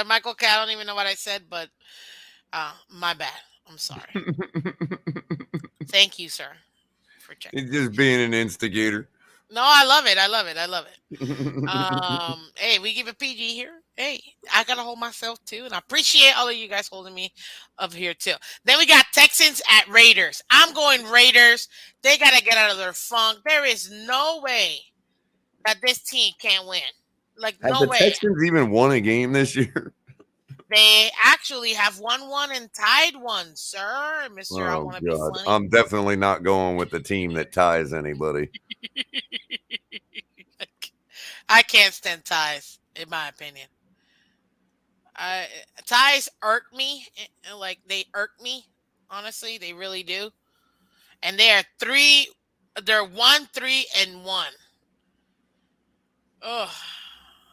Michael K. I don't even know what I said, but my bad. I'm sorry. Thank you, sir, for checking. It's just being an instigator. No, I love it. I love it. I love it. Hey, we give it PG here. Hey, I gotta hold myself too, and I appreciate all of you guys holding me up here too. Then we got Texans at Raiders. I'm going Raiders. They gotta get out of their funk. There is no way that this team can't win. Like Have no the way. Texans even won a game this year? They actually have won one and tied one, sir, Mister. I Oh want to be God, funny. I'm definitely not going with the team that ties anybody. I can't stand ties, in my opinion. I ties irk me, like they irk me. Honestly, they really do. And they are three. They're 1-3-1. Ugh,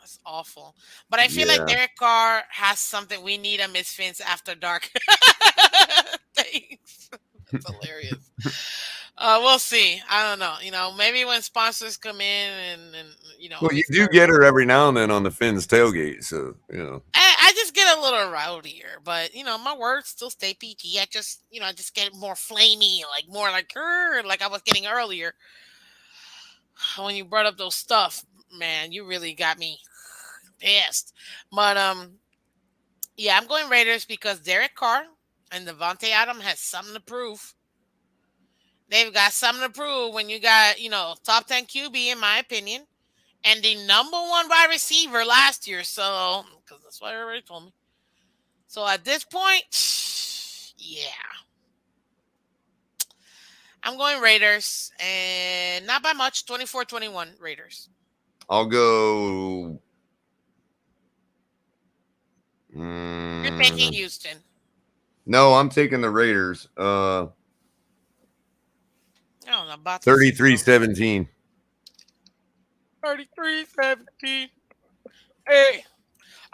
that's awful. But I feel like Yeah, Derek Carr has something. We need a Miss Phins after dark. Thanks. That's hilarious. We'll see. I don't know. Maybe when sponsors come in and well, we you do start. get her every now and then on the Finns tailgate, so I just get a little rowdier, but my words still stay PG. I just get more flamey, like more like like I was getting earlier when you brought up those stuff. Man, you really got me pissed. But yeah, I'm going Raiders because Derek Carr and Devontae Adams has something to prove. They've got something to prove when you got top 10 QB in my opinion, and the number one wide receiver last year. So because that's what everybody told me. So at this point, yeah, I'm going Raiders, and not by much, 24-21 Raiders. I'll go. You're taking Mm, Houston. no, I'm taking the Raiders. I don't know about to say 33-17. 33-17. Hey.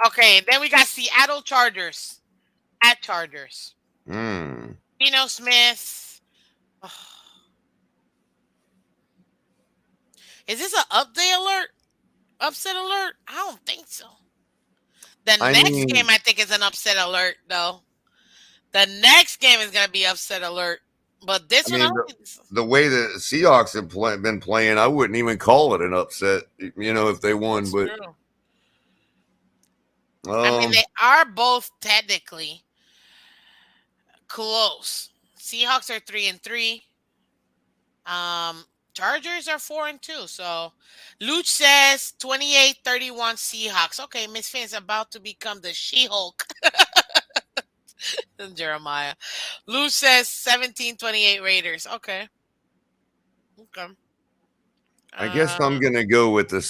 Okay, then we got Seattle Chargers at Chargers. Mm. Geno Smith. Is this an update alert? Upset alert? I don't think so. The I next game, mean, I think, is an upset alert, though. The next game is going to be upset alert. But this I one, I mean don't the, think this. the way the Seahawks have been playing, I wouldn't even call it an upset. If they won, That's but true. I mean, um, they are both technically close. Seahawks are 3-3. Um, Chargers are 4-2. So, Luch says 28-31 Seahawks. Okay, Miss Finn's about to become the She-Hulk. Jeremiah. Luch says 17-28 Raiders. Okay. Okay. I guess Uh, I'm gonna go with the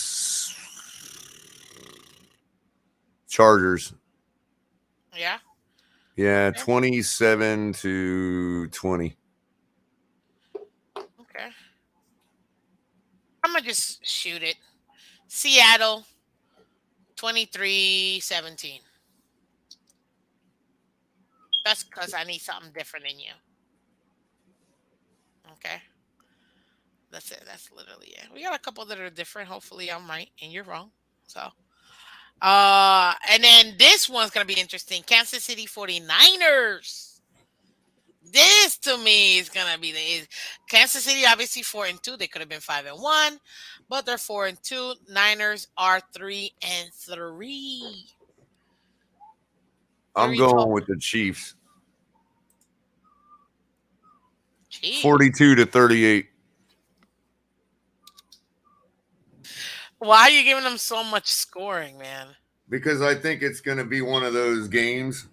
Chargers. yeah. Yeah, Okay. 27-20. Okay. I'm gonna just shoot it. Seattle 23-17. That's because I need something different in you. Okay. That's it. That's literally it. We got a couple that are different. Hopefully I'm right and you're wrong. So and then this one's gonna be interesting. Kansas City 49ers. This to me is gonna be the Kansas City obviously 4-2. They could have been 5-1, but they're 4-2. Niners are 3-3. I'm Three going total. with the Chiefs. Jeez. 42-38. Why are you giving them so much scoring, man? Because I think it's going to be one of those games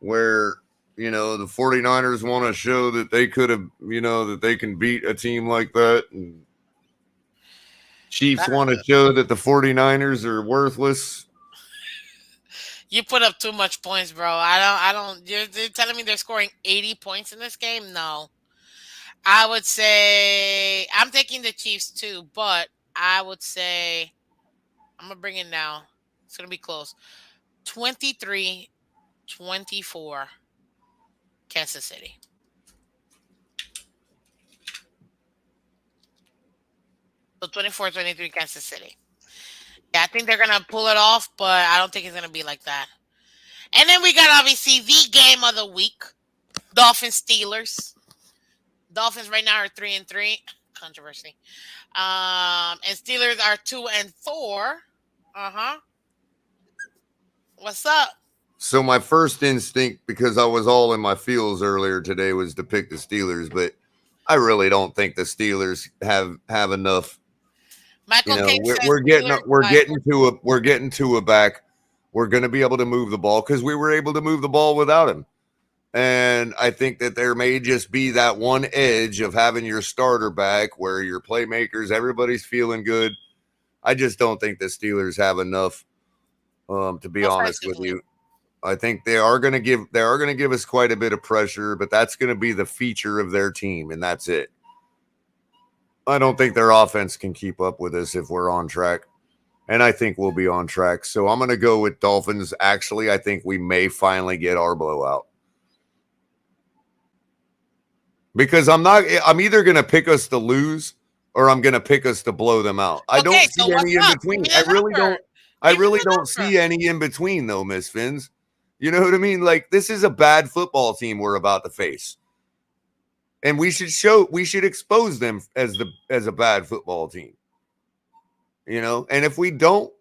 where the 49ers want to show that they could have, that they can beat a team like that, and Chiefs That, want to show that the 49ers are worthless. you put up too much points, bro. I don't. You're telling me they're scoring 80 points in this game? No. I would say I'm taking the Chiefs too, but I would say I'm gonna bring it now. It's gonna be close. 23-24 Kansas City. So 24-23 Kansas City. Yeah, I think they're gonna pull it off, but I don't think it's gonna be like that. And then we got obviously the game of the week. Dolphins, Steelers. Dolphins right now are 3-3. Controversy. And Steelers are 2-4. Uh huh. What's up? So my first instinct, because I was all in my feels earlier today, was to pick the Steelers, but I really don't think the Steelers have enough. You Michael know, King says we're getting Steelers we're by getting 14. to a we're getting to a back. We're going to be able to move the ball because we were able to move the ball without him. And I think that there may just be that one edge of having your starter back where your playmakers, everybody's feeling good. I just don't think the Steelers have enough. To be honest with Offensively. you, I think they are going to give us quite a bit of pressure, but that's going to be the feature of their team, and that's it. I don't think their offense can keep up with us if we're on track, and I think we'll be on track. So I'm going to go with Dolphins. Actually, I think we may finally get our blowout because I'm either going to pick us to lose or I'm going to pick us to blow them out. I Okay, don't so see what's any in up? Give between. me I the really number. don't. I Give me really the don't number. see any in between though, Miss Fins. You know what I mean? Like this is a bad football team we're about to face. And we should expose them as a bad football team, you know? And if we don't,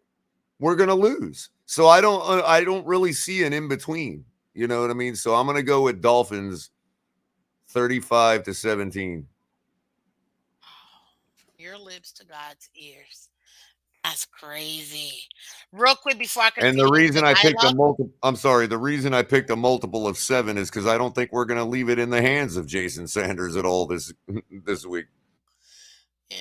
we're going to lose. So I don't really see an in between. You know what I mean? So I'm going to go with Dolphins 35-17. Your lips to God's ears. That's crazy. Real quick before I And the continue with reason the I picked a dialogue. multiple I'm sorry, the reason I picked a multiple of 7 is cuz I don't think we're going to leave it in the hands of Jason Sanders at all this week. Yeah.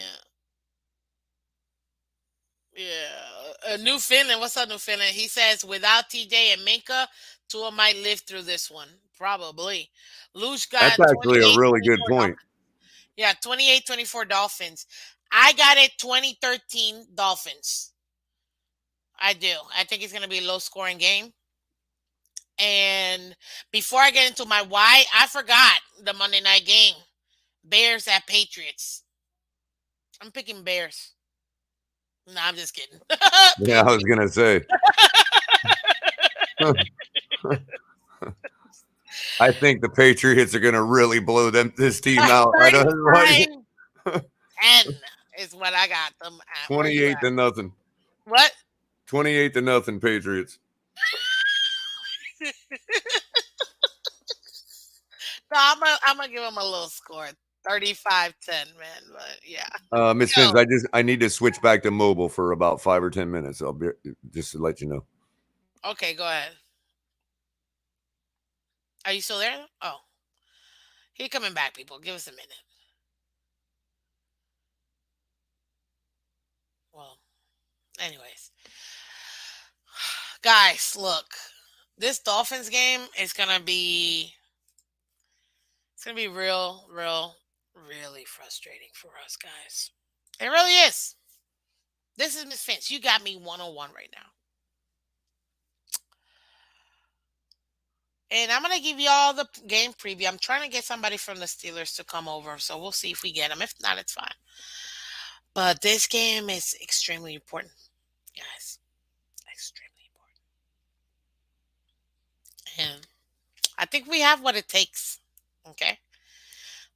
Yeah. New Finland. What's up, New Finland? He says, without TJ and Minka, Tua might live through this one. Probably. Luch That's got actually a 28 really good 24 point. Dolphins. Yeah, 28-24 Dolphins. I got it 2013 Dolphins. I do. I think it's going to be a low scoring game. And before I get into my why, I forgot the Monday night game. Bears at Patriots. I'm picking Bears. No, I'm just kidding. Yeah, I was Patriots. going to say I think the Patriots are going to really blow this team out. I don't Thirty-five like 10 is what I got them at. Where you 28 at? to nothing. What? 28 to nothing Patriots. No, I'm gonna give them a little score. 35-10, man. But yeah. Miss Fins, Yo, I need to switch back to mobile for about 5 or 10 minutes. I'll be just to let you know. okay, go ahead. Are you still there? Oh, he coming back, people. Give us a minute. Well, anyways, guys, look, this Dolphins game is gonna be it's gonna be really frustrating for us, guys. It really is. This is Miss Finch. You got me 101 right now. And I'm going to give you all the game preview. I'm trying to get somebody from the Steelers to come over, so we'll see if we get them. If not, it's fine. But this game is extremely important, guys. Extremely important. And I think we have what it takes. Okay?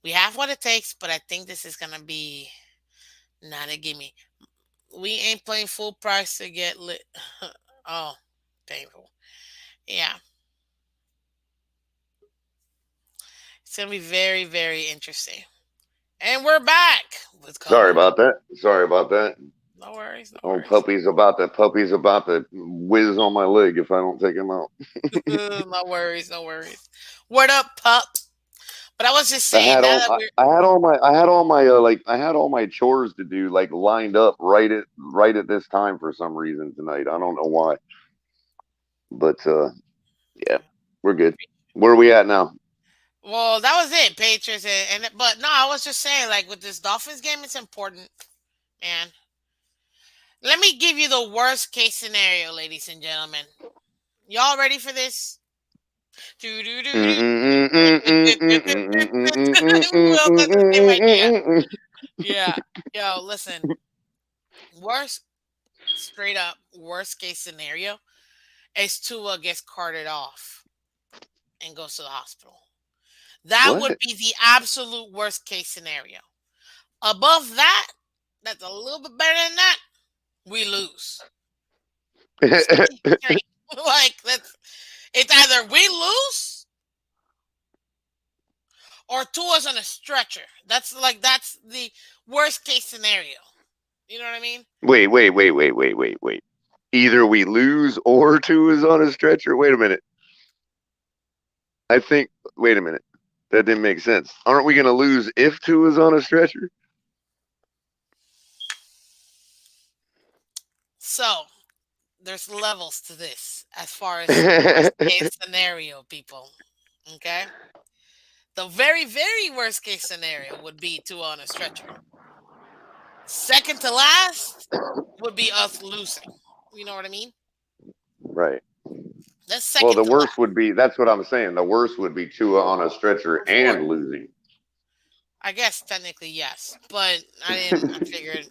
We have what it takes, but I think this is going to be not a gimme. We ain't playing full price to get lit. Oh, painful. Yeah. It's going to be very interesting. And we're back with Sorry Culler. about that. Sorry about that. No worries, no Oh, worries. puppy's about to whiz on my leg if I don't take him out. No worries, no worries. What up, pup? But I was just I saying had now all that I, we're I had all my I had all my like I had all my chores to do like lined up right at this time for some reason tonight. I don't know why, but yeah, we're good. Where are we at now? well, that was it, Patriots, but no, I was just saying like with this Dolphins game, it's important, man. Let me give you the worst case scenario, ladies and gentlemen. Y'all ready for this? Do do do do. Who else has the same idea? Yeah. Yo, listen. Worst, straight up, worst case scenario is Tua gets carted off and goes to the hospital. That would What? be the absolute worst case scenario. Above that, that's a little bit better than that. We lose. Straight. Like it's either we lose or Tua's on a stretcher. That's the worst case scenario. You know what I mean? Wait. Either we lose or two is on a stretcher. Wait a minute. I think. Wait a minute. That didn't make sense. Aren't we going to lose if two is on a stretcher? So there's levels to this as far as worst case scenario, people. Okay? The very, very worst case scenario would be two on a stretcher. Second to last would be us losing. You know what I mean? Right. That's Well, second the to worst last. would be. That's what I'm saying. The worst would be two on a stretcher Or fourth. and losing. I guess technically yes, but I didn't. I figured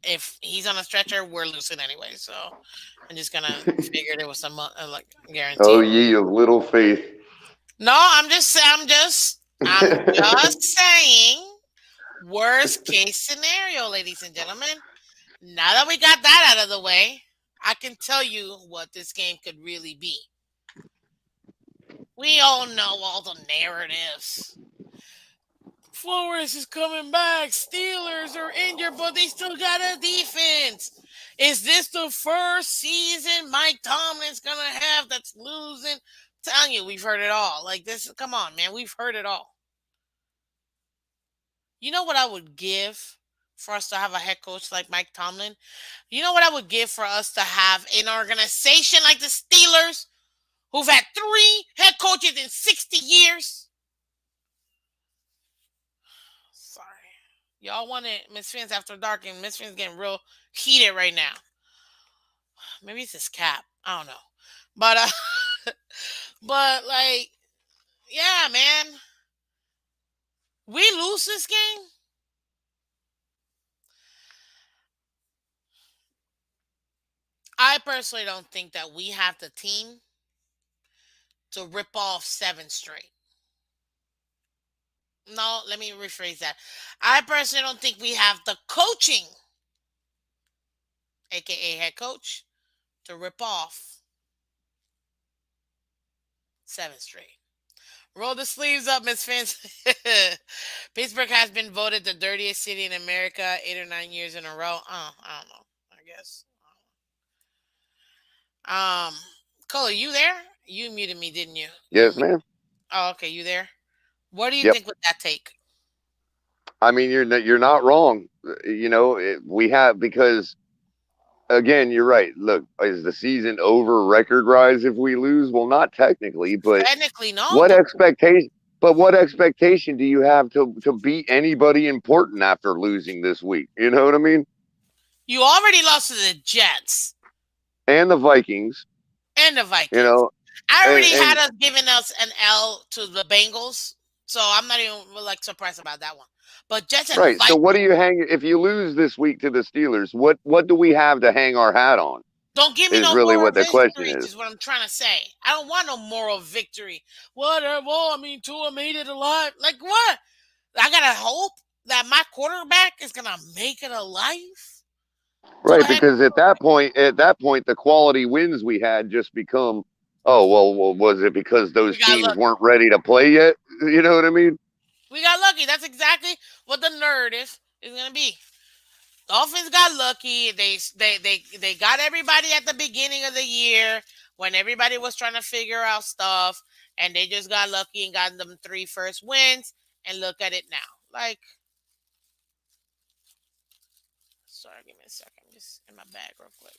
if he's on a stretcher, we're losing anyway. So I'm just gonna figured it was some like Oh, guaranteed. ye of little faith. No, I'm just saying worst case scenario, ladies and gentlemen. Now that we got that out of the way, I can tell you what this game could really be. We all know all the narratives. Flores is coming back. Steelers are injured, but they still got a defense. Is this the first season Mike Tomlin's gonna have that's losing? I'm telling you, we've heard it all. Like this, come on, man, we've heard it all. You know what I would give for us to have a head coach like Mike Tomlin? You know what I would give for us to have an organization like the Steelers, who've had 3 head coaches in 60 years? Sorry. Y'all want it, Miss Phins after dark, and Miss Phins getting real heated right now. Maybe it's his cap. I don't know. But but like, yeah, man. We lose this game. I personally don't think that we have the team to rip off 7 straight. No, let me rephrase that. I personally don't think we have the coaching, aka head coach, to rip off 7 straight. Roll the sleeves up, Miss Fence. Pittsburgh has been voted the dirtiest city in America 8 or 9 years in a row. I don't know. I guess. Cole, you there? You muted me, didn't you? Yes, ma'am. Oh, okay. You there? What do you Yep. think would that take? I mean, you're not wrong. We have because again, you're right. Look, is the season over record rise if we lose? Well, not technically, but Technically, no, what but expectation? But what expectation do you have to beat anybody important after losing this week? You know what I mean? you already lost to the Jets And the Vikings. and the You Vikings. know, I already had and us giving us an L to the Bengals, so I'm not even like surprised about that one. But Jets and right. So what do Vikings, you hang if you lose this week to the Steelers? What do we have to hang our hat on? don't give me Is no really moral what the question victories, is. is what I'm trying to say. I don't want no moral victory. Whatever. Well, I mean, Tua made it alive. Like what? I gotta hope that my quarterback is gonna make it alive to a Right, head. because at that point, the quality wins we had just become, oh well, was it because We those got teams lucky. weren't ready to play yet? You know what I mean? We got lucky. That's exactly what the narrative is gonna be. Dolphins got lucky. They got everybody at the beginning of the year when everybody was trying to figure out stuff, and they just got lucky and got them 3 first wins. And look at it now. Like, sorry, give me a second. I'm just in my bag real quick.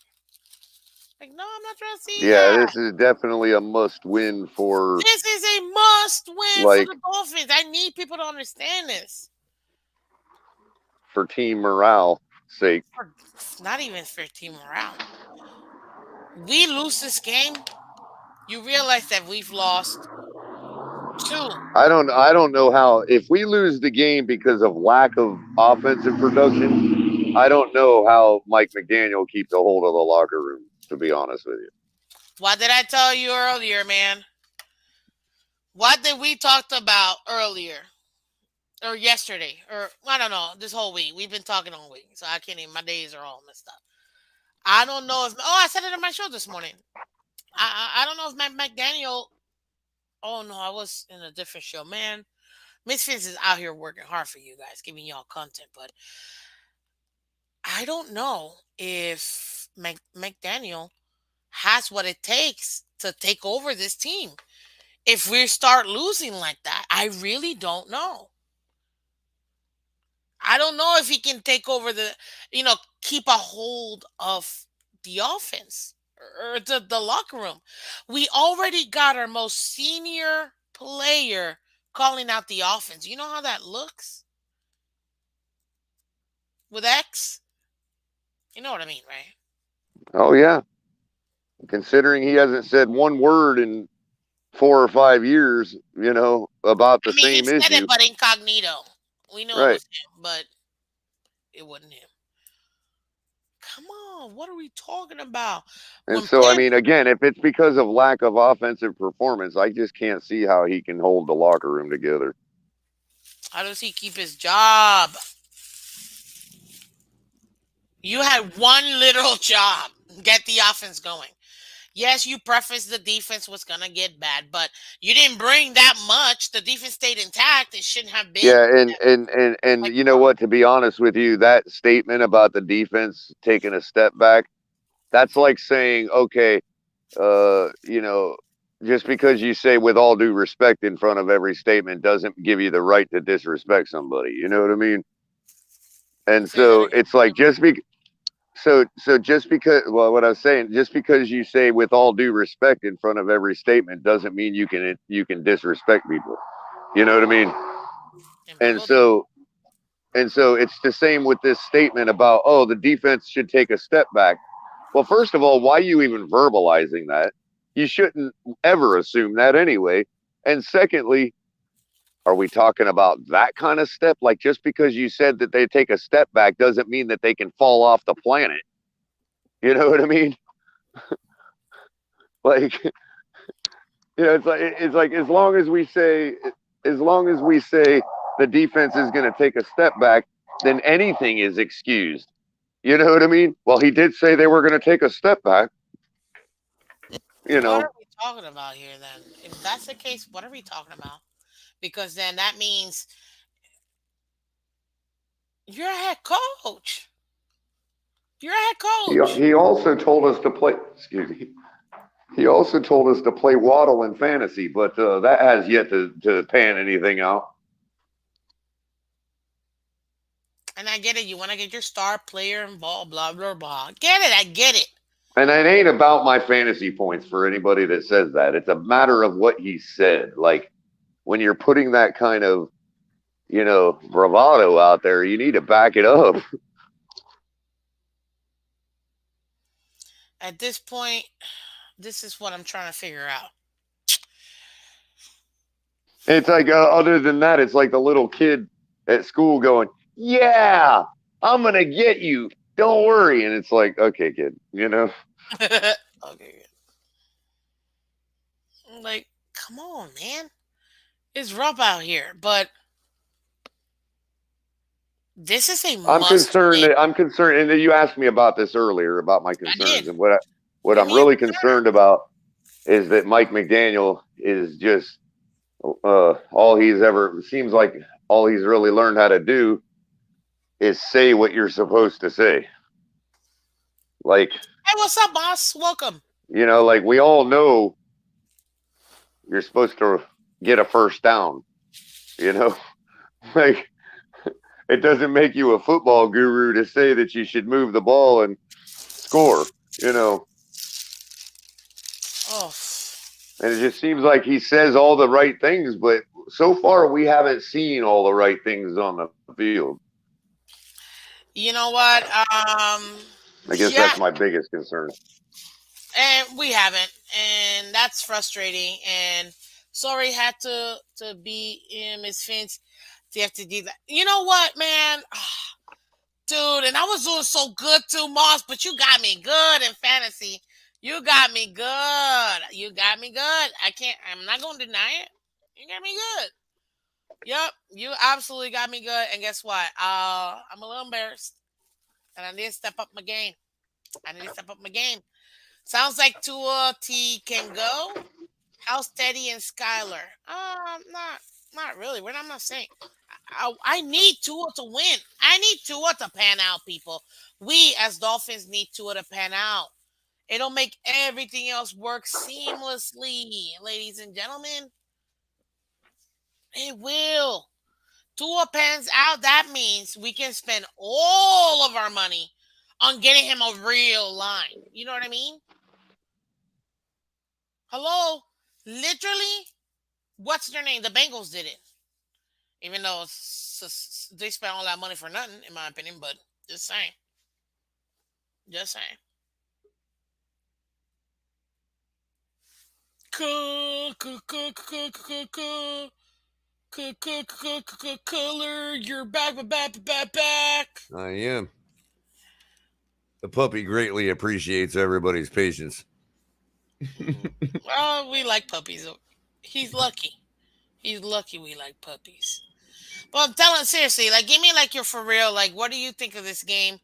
Like, no, I'm not trying to see Yeah, that. this is definitely a must win for This is a must win for like the Dolphins. I need people to understand this. for team morale sake. For, not even for team morale. We lose this game, you realize that we've lost two. I don't know how if we lose the game because of lack of offensive production, I don't know how Mike McDaniel keeps a hold of the locker room, to be honest with you. What did I tell you earlier, man? What did we talked about earlier or yesterday or I don't know this whole week? We've been talking all week, so I can't even. My days are all messed up. I don't know if. Oh, I said it on my show this morning. I don't know if McDaniel. Oh no, I was in a different show, man. Miss Phins is out here working hard for you guys, giving y'all content, but I don't know if McDaniel has what it takes to take over this team. If we start losing like that, I really don't know. I don't know if he can take over keep a hold of the offense or the locker room. We already got our most senior player calling out the offense. You know how that looks with X? You know what I mean, right? Oh yeah, considering he hasn't said one word in 4 or 5 years, about I the mean, he same said it, issue. but incognito. We know it Right. was him, but it wasn't him. Come on, what are we talking about? And When so, I players, mean, again, if it's because of lack of offensive performance, I just can't see how he can hold the locker room together. how does he keep his job? You had one literal job: get the offense going. Yes, you prefaced the defense was gonna get bad, but you didn't bring that much. The defense stayed intact. It shouldn't have been Yeah, and like you know what? To be honest with you, that statement about the defense taking a step back, that's like saying, okay, uh, you know, just because you say with all due respect in front of every statement doesn't give you the right to disrespect somebody. You know what I mean? And say that so again. it's like so just because, well, what I was saying, just because you say with all due respect in front of every statement doesn't mean you can disrespect people. You know what I mean? And And people do. so and so it's the same with this statement about, oh, the defense should take a step back. Well, first of all, why are you even verbalizing that? You shouldn't ever assume that anyway. And secondly, are we talking about that kind of step? Like just because you said that they take a step back doesn't mean that they can fall off the planet. You know what I mean? Like, it's like as long as we say the defense is going to take a step back, then anything is excused. You know what I mean? Well, he did say they were going to take a step back. You What know, are we talking about here then? If that's the case, what are we talking about? Because then that means you're a head coach. You're a head he coach. he also told us to play. Excuse me. He also told us to play Waddle in fantasy, but that has yet to pan anything out. And I get it. You want to get your star player involved, blah, blah, blah. Get it. I get it. And it ain't about my fantasy points for anybody that says that. It's a matter of what he said. Like when you're putting that kind of bravado out there, you need to back it up. At this point, this is what I'm trying to figure out. It's like other than that, it's like the little kid at school going, "Yeah, I'm gonna get you. Don't worry." And it's like, okay, kid, Okay. Like, come on, man. It's rough out here, but this is a I'm must concerned. win. I'm concerned, and you asked me about this earlier about my I concerns, did. and what Give I'm me your really concern. concerned about is that Mike McDaniel is just all he's ever seems like all he's really learned how to do is say what you're supposed to say. Like Hey, what's up, boss? Welcome. like we all know you're supposed to get a first down. You know, like it doesn't make you a football guru to say that you should move the ball and score. Oh, And it just seems like he says all the right things, but so far we haven't seen all the right things on the field. you know what? I guess Yeah, that's my biggest concern. and we haven't, and that's frustrating. And sorry, had to be in Miss Finch. To have to do that. You know what, man? Dude, and I was doing so good too, Moss, but you got me good in fantasy. You got me good. You got me good. I'm not gonna deny it. You got me good. Yep, you absolutely got me good. And guess what? I'm a little embarrassed, and I need to step up my game. I need to step up my game. Sounds like Tua T can go. How's Teddy and Skyler? Not really. I'm not saying. I need Tua to win. I need Tua to pan out, people. We as Dolphins need Tua to pan out. It'll make everything else work seamlessly, ladies and gentlemen. It will. Tua pans out. That means we can spend all of our money on getting him a real line. You know what I mean? Hello? Literally, what's their name? The Bengals did it. Even though they spent all that money for nothing, in my opinion, but just saying. Just saying. Culler, you're back. I am. The puppy greatly appreciates everybody's patience. Well, we like puppies. He's lucky. He's lucky we like puppies. But I'm telling seriously, like, give me like your for real. Like, what do you think of this game?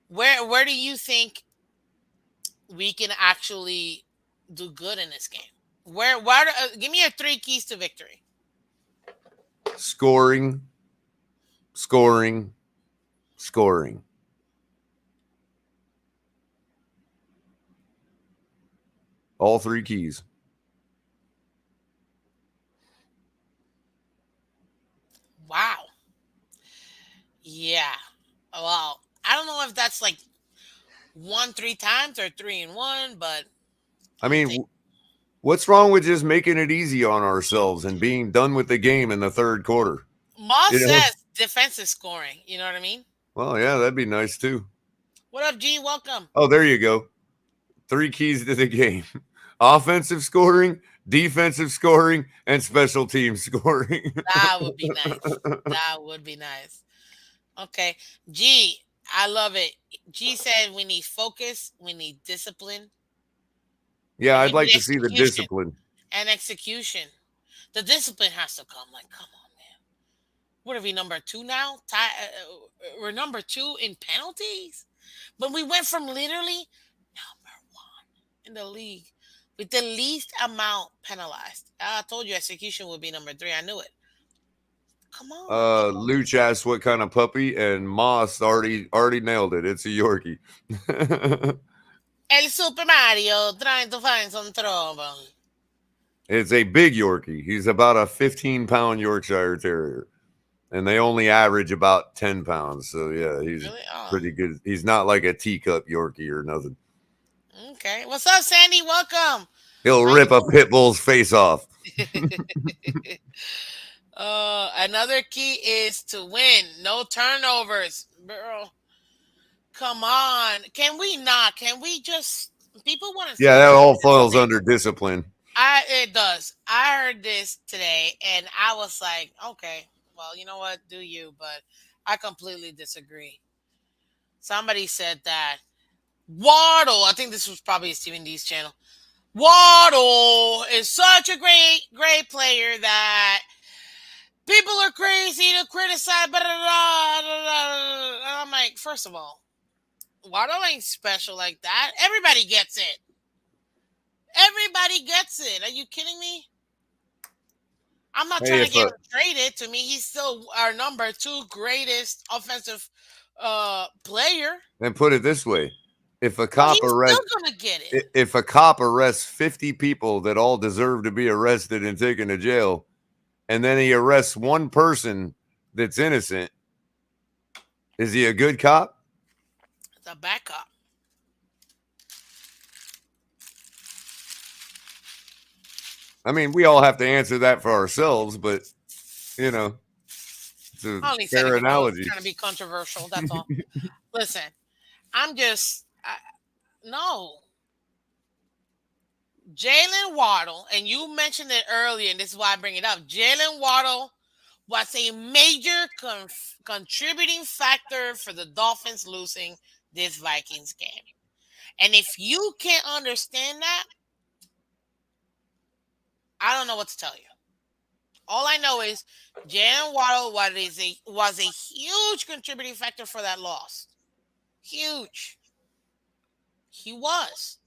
Where do you think we can actually do good in this game? Give me your three keys to victory. Scoring, scoring, scoring. All three keys. Wow. Yeah. Well, I don't know if that's like one three times or three in one, but I I'm gonna mean, take. what's wrong with just making it easy on ourselves and being done with the game in the third quarter? Moss You know? says defensive scoring. You know what I mean? Well, yeah, that'd be nice too. What up, G? Welcome. Oh, there you go. Three keys to the game: offensive scoring, defensive scoring, and special team scoring. That would be nice. That would be nice. Okay. G, I love it. G said we need focus, we need discipline, Yeah, and I'd we need like to see the execution. discipline. And execution. The discipline has to come. Like, come on, man. What are we, number two now? We're number two in penalties? But we went from literally number one in the league with the least amount penalized. I told you execution would be number three. I knew it. Come on, man. Luch asked what kind of puppy, and Moss already nailed it. It's a Yorkie. El Super Mario trying to find some trouble. It's a big Yorkie. He's about a 15-pound Yorkshire Terrier, and they only average about 10 pounds. So yeah, he's Really? Oh, pretty good. He's not like a teacup Yorkie or nothing. okay. What's up, Sandy? Welcome. He'll How you rip a pit bull's face off. doing? Another key is to win. No turnovers, bro. Come on. Can we not? Can we just? People want to Yeah, that hear all this falls thing. under discipline. It does. I heard this today, and I was like, okay, well, you know what? Do you? But I completely disagree. Somebody said that Waddle. I think this was probably Stephen D's channel. Waddle is such a great player that people are crazy to criticize. Blah, blah, blah, blah, blah. And I'm like, first of all, Waddle ain't special like that. Everybody gets it. Everybody gets it. Are you kidding me? I'm not Hey, trying to if get him traded. To me, he's still our number two greatest offensive player. and put it this way, if a But cop he's still arrests gonna get it. if a cop arrests 50 people that all deserve to be arrested and taken to jail, and then he arrests one person that's innocent, is he a good cop? It's a backup. I mean, we all have to answer that for ourselves, but you know, it's a I only said it fair because I was analogy. trying to be controversial. That's all. Listen, I'm just no. Jalen Waddle, and you mentioned it earlier, and this is why I bring it up. Jalen Waddle was a major contributing factor for the Dolphins losing this Vikings game. And if you can't understand that, I don't know what to tell you. All I know is Jalen Waddle was a huge contributing factor for that loss. Huge. He was.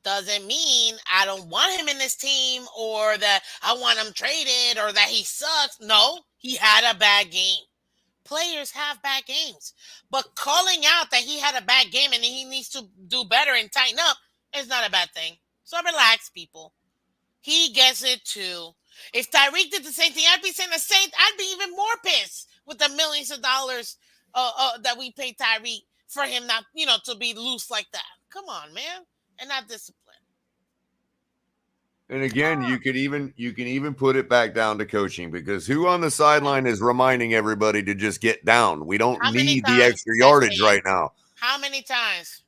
Doesn't mean I don't want him in this team or that I want him traded or that he sucks. No, he had a bad game. Players have bad games. But calling out that he had a bad game and he needs to do better and tighten up is not a bad thing. So relax, people. He gets it too. If Tyreek did the same thing, I'd be saying the same. I'd be even more pissed with the millions of dollars that we paid Tyreek for him not, to be loose like that. Come on, man, and not discipline. And again, you can even put it back down to coaching, because who on the sideline is reminding everybody to just get down? We don't How many need the times extra did I say yardage it? right now. How many times?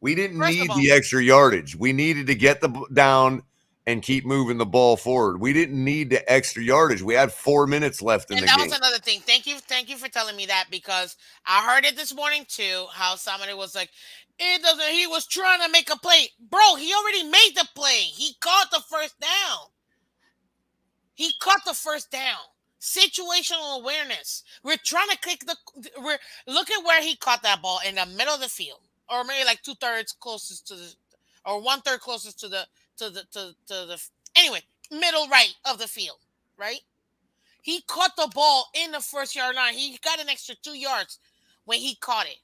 We didn't First of need all, the extra yardage. We needed to get the down and keep moving the ball forward. We didn't need the extra yardage. We had 4 minutes left in and the that was game. another thing. Thank you for telling me that because I heard it this morning too. How somebody was like, "It doesn't." He was trying to make a play, bro. He already made the play. He caught the first down. He caught the first down. Situational awareness. We're trying to click the. We're look at where he caught that ball in the middle of the field, or maybe like 2/3 closest to the, or 1/3 closest to the. Anyway, middle right of the field, right? He caught the ball in the first yard line. He got an extra 2 yards when he caught it.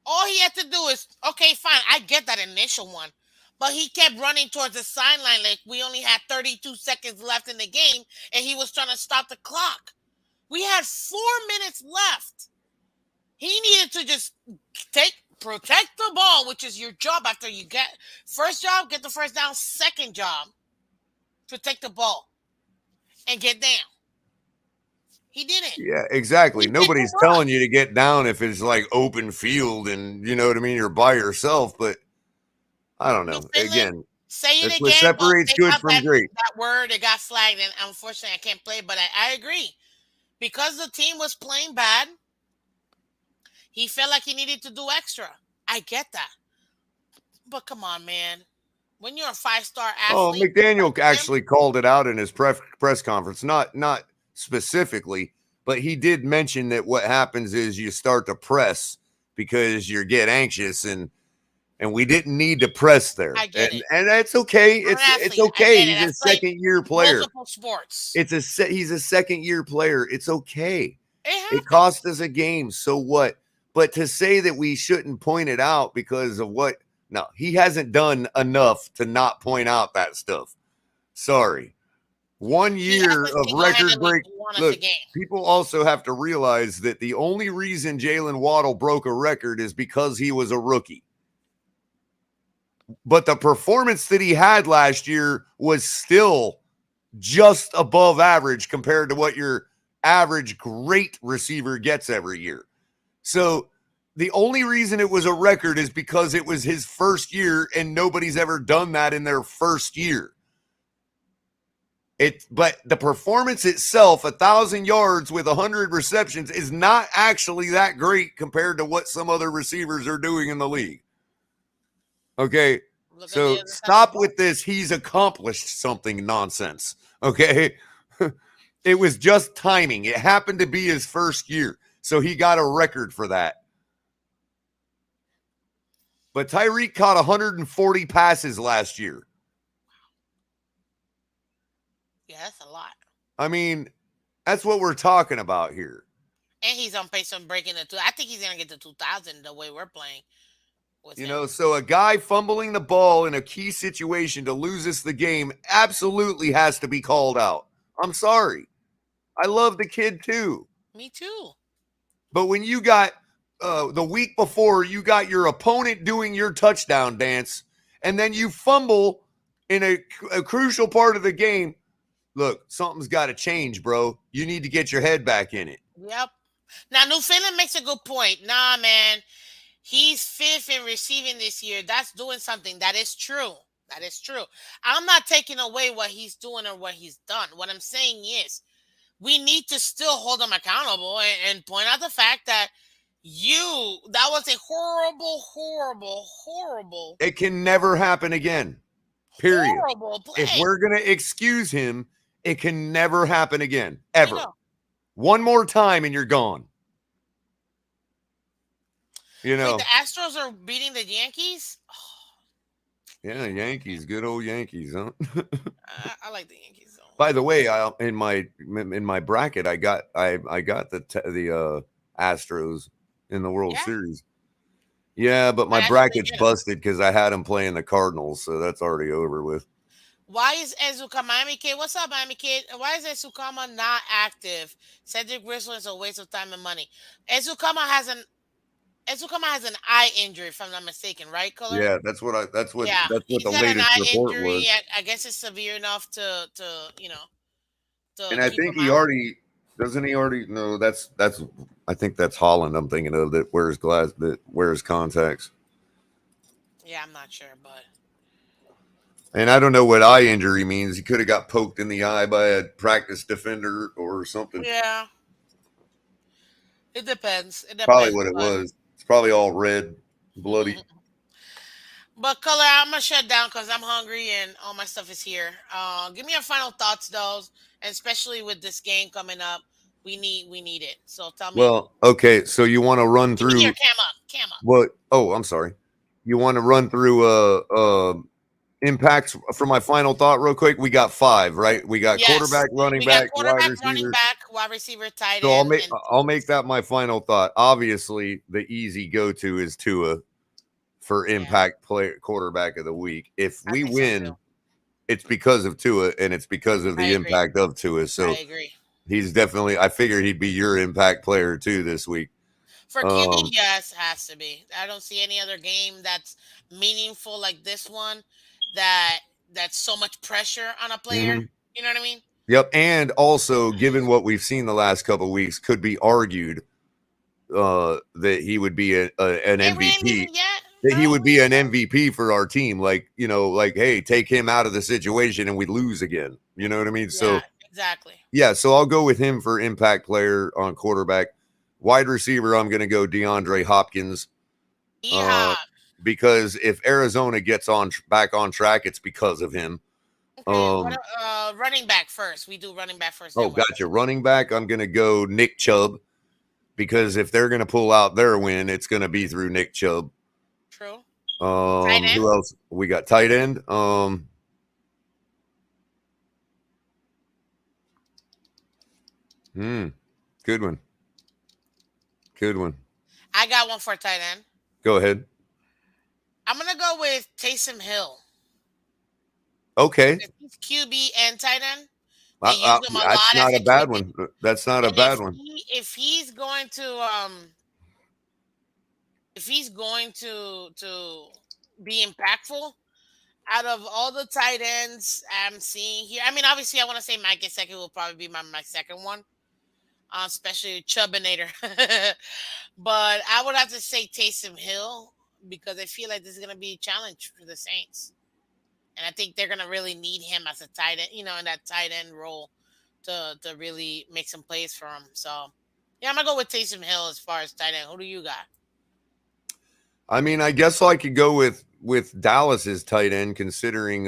All he had to do is, okay, fine, I get that initial one. But he kept running towards the sideline like we only had 32 seconds left in the game and he was trying to stop the clock. We had 4 minutes left. He needed to just protect the ball, which is your job after you get first job, get the first down, second job, protect the ball and get down. He didn't. Yeah, exactly. He picked the Nobody's telling you to get down if it's like open field and you know what I mean, you're by yourself, but I don't know. Finland, Again, say that's it what again, but separates take good out from that great. that word. It got flagged, and unfortunately, I can't play. But I agree because the team was playing bad. He felt like he needed to do extra. I get that, but come on, man. When you're a 5-star Oh, athlete McDaniel like him, actually called it out in his press conference, not specifically, but he did mention that what happens is you start to press because you get anxious, and we didn't need to press there, I get it. and that's okay. I'm an It's athlete. I okay. get it. He's a I've played second year player. multiple sports. He's a second year player. It's okay. It It happens. cost us a game. So what? But to say that we shouldn't point it out because of what? No, he hasn't done enough to not point out that stuff. Sorry. One He year hasn't of record single-handedly break. won us a Look, game. people also have to realize that the only reason Jalen Waddle broke a record is because he was a rookie. But the performance that he had last year was still just above average compared to what your average great receiver gets every year. So the only reason it was a record is because it was his first year and nobody's ever done that in their first year. But the performance itself, 1,000 yards with 100 receptions, is not actually that great compared to what some other receivers are doing in the league. Okay, Look on the so other side of the stop ball. with this. He's accomplished something nonsense. Okay, it was just timing. It happened to be his first year, so he got a record for that. But Tyreek caught 140 passes last year. Yeah, that's a lot. I mean, that's what we're talking about here. And he's on pace on breaking the two. I think he's gonna get to 2,000 the way we're playing with You him. know, so a guy fumbling the ball in a key situation to lose us the game absolutely has to be called out. I'm sorry. I love the kid too. Me too. But when you got the week before, you got your opponent doing your touchdown dance, and then you fumble in a crucial part of the game. Look, something's got to change, bro. You need to get your head back in it. Yep. Now, New Finland makes a good point. Nah, man, he's fifth in receiving this year. That's doing something. That is true. That is true. I'm not taking away what he's doing or what he's done. What I'm saying is, we need to still hold him accountable and point out the fact that that was a horrible, horrible, horrible, It can never happen again. Period. Horrible If play. we're gonna excuse him, it can never happen again. I Ever. know. One more time and you're gone. You Wait, the know. Astros are beating the Yankees. Yeah, Yankees, good old Yankees, huh? I like the Yankees though. By the way, I in my bracket, I got the Astros in the World Yeah, Series. Yeah, but my might actually bracket's get him. busted because I had him playing the Cardinals, so that's already over with. Why is Ezuka Miami Kid? What's up, Miami Kid? Why is Ezukama not active? Cedric Griswold is a waste of time and money. Ezukama has an Ezukama has an eye injury, if I'm not mistaken, right, Color? Yeah, Yeah, that's what he's the got an latest eye report injury. was. I guess it's severe enough to to And I keep think him he out. already doesn't he already no, that's I think that's Holland I'm thinking of that wears contacts. Yeah, I'm not sure, but And I don't know what eye injury means. He could have got poked in the eye by a practice defender or something. yeah, it depends. It Probably depends, what it but was. It's probably all red, bloody. but Color, I'm gonna shut down because I'm hungry and all my stuff is here. Give me your final thoughts, though, and especially with this game coming up, we need it. So tell me, Well, okay, so you want to run give me your through cam up. what? Oh, I'm sorry. You want to run through impacts for my final thought real quick? We got five, right? We got Yes, quarterback, running we got back, wide quarterback, running receiver. back, wide receiver, tight So end, and I'll make defense. that my final thought. Obviously, the easy go to is Tua for Yeah, impact player quarterback of the week. If I we think so too. win, it's because of Tua and it's because of I the agree. impact of Tua. I So agree. he's definitely. I figure he'd be your impact player too this week. For QB, Um, yes, has to be. I don't see any other game that's meaningful like this one that that's so much pressure on a player. mhm. You know what I mean? Yep, and also given what we've seen the last couple of weeks, could be argued that he would be an It really MVP. yet? That he No, would be an MVP for our team. Like like hey, take him out of the situation and we lose again. You know what I mean? yeah, So exactly. yeah, so I'll go with him for impact player on quarterback. Wide receiver, I'm going to go DeAndre Hopkins uh, Yeehaw. because if Arizona gets on back on track, it's because of him. Okay, what Um, running back first? We do running back first, oh, then wide gotcha. receiver. Running back, I'm going to go Nick Chubb because if they're going to pull out their win, it's going to be through Nick Chubb. True. Tight end? Who else? We got tight end. Hmm, good one. Good one. I got one for tight end. Go ahead. I'm gonna go with Taysom Hill Okay. because he's QB and tight end. They use him a That's lot as not a a bad QB. one. That's not a And bad one. if he's going to be impactful out of all the tight ends I'm seeing here, I mean, obviously, I want to say Mike Gesicki will probably be my second one, especially Chubbinator. But I would have to say Taysom Hill because I feel like this is going to be a challenge for the Saints, and I think they're going to really need him as a tight end, in that tight end role to really make some plays for him. So, yeah, I'm gonna go with Taysom Hill as far as tight end. Who do you got? I mean, I guess I could go with Dallas's tight end, considering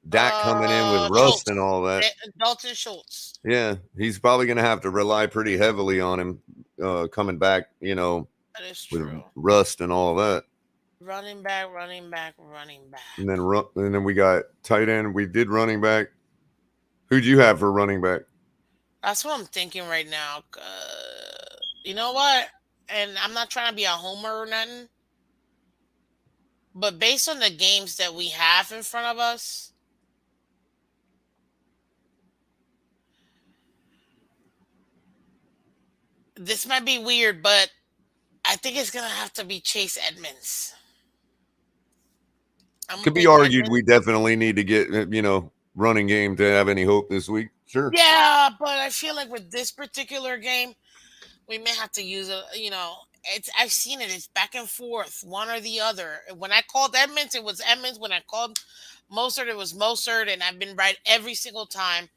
Dak coming in with rust and Schultz, all that. Dalton Schultz. Yeah, he's probably going to have to rely pretty heavily on him coming back. That is With true. rust and all that. Running back, running back, running And back. then we got tight end. We did running back. Who'd you have for running back? That's what I'm thinking right now. You know what? And I'm not trying to be a homer or nothing, but based on the games that we have in front of us, this might be weird, but I think it's gonna have to be Chase Edmonds. I'm gonna Could be pick argued we Edmonds. definitely need to get running game to have any hope this week. Sure. Yeah, but I feel like with this particular game, we may have to use a. I've seen it. It's back and forth, one or the other. When I called Edmonds, it was Edmonds. When I called Mostert, it was Mostert, and I've been right every single time.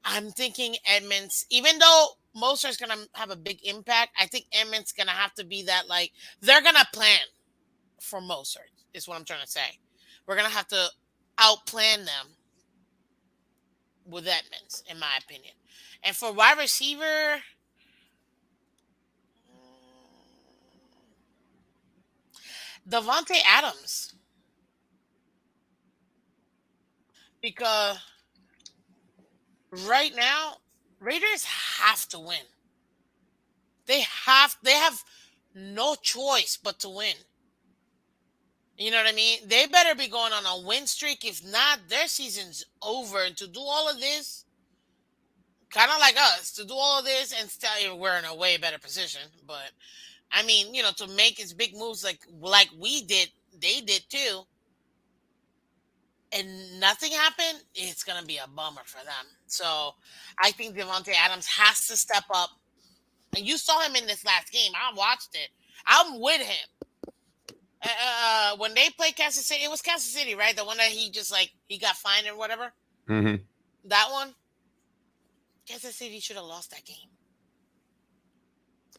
I'm thinking Edmonds, even though Mostert's gonna have a big impact, I think Edmonds gonna have to be that like they're gonna plan for Mostert. Is what I'm trying to say. We're gonna have to. outplan them with Edmonds, in my opinion. And for wide receiver, Devontae Adams, because right now Raiders have to win. They have no choice but to win. You know what I mean? They better be going on a win streak. If not, their season's over. And to do all of this, kind of like us, to do all of this and still we're in a way better position. But I mean, to make its big moves like we did, they did too, and nothing happened, it's gonna be a bummer for them. So I think Devontae Adams has to step up. And you saw him in this last game. I watched it. I'm with him. When they played Kansas City, it was Kansas City, right? The one that he just he got fined or whatever. Mm-hmm. That one, Kansas City should have lost that game.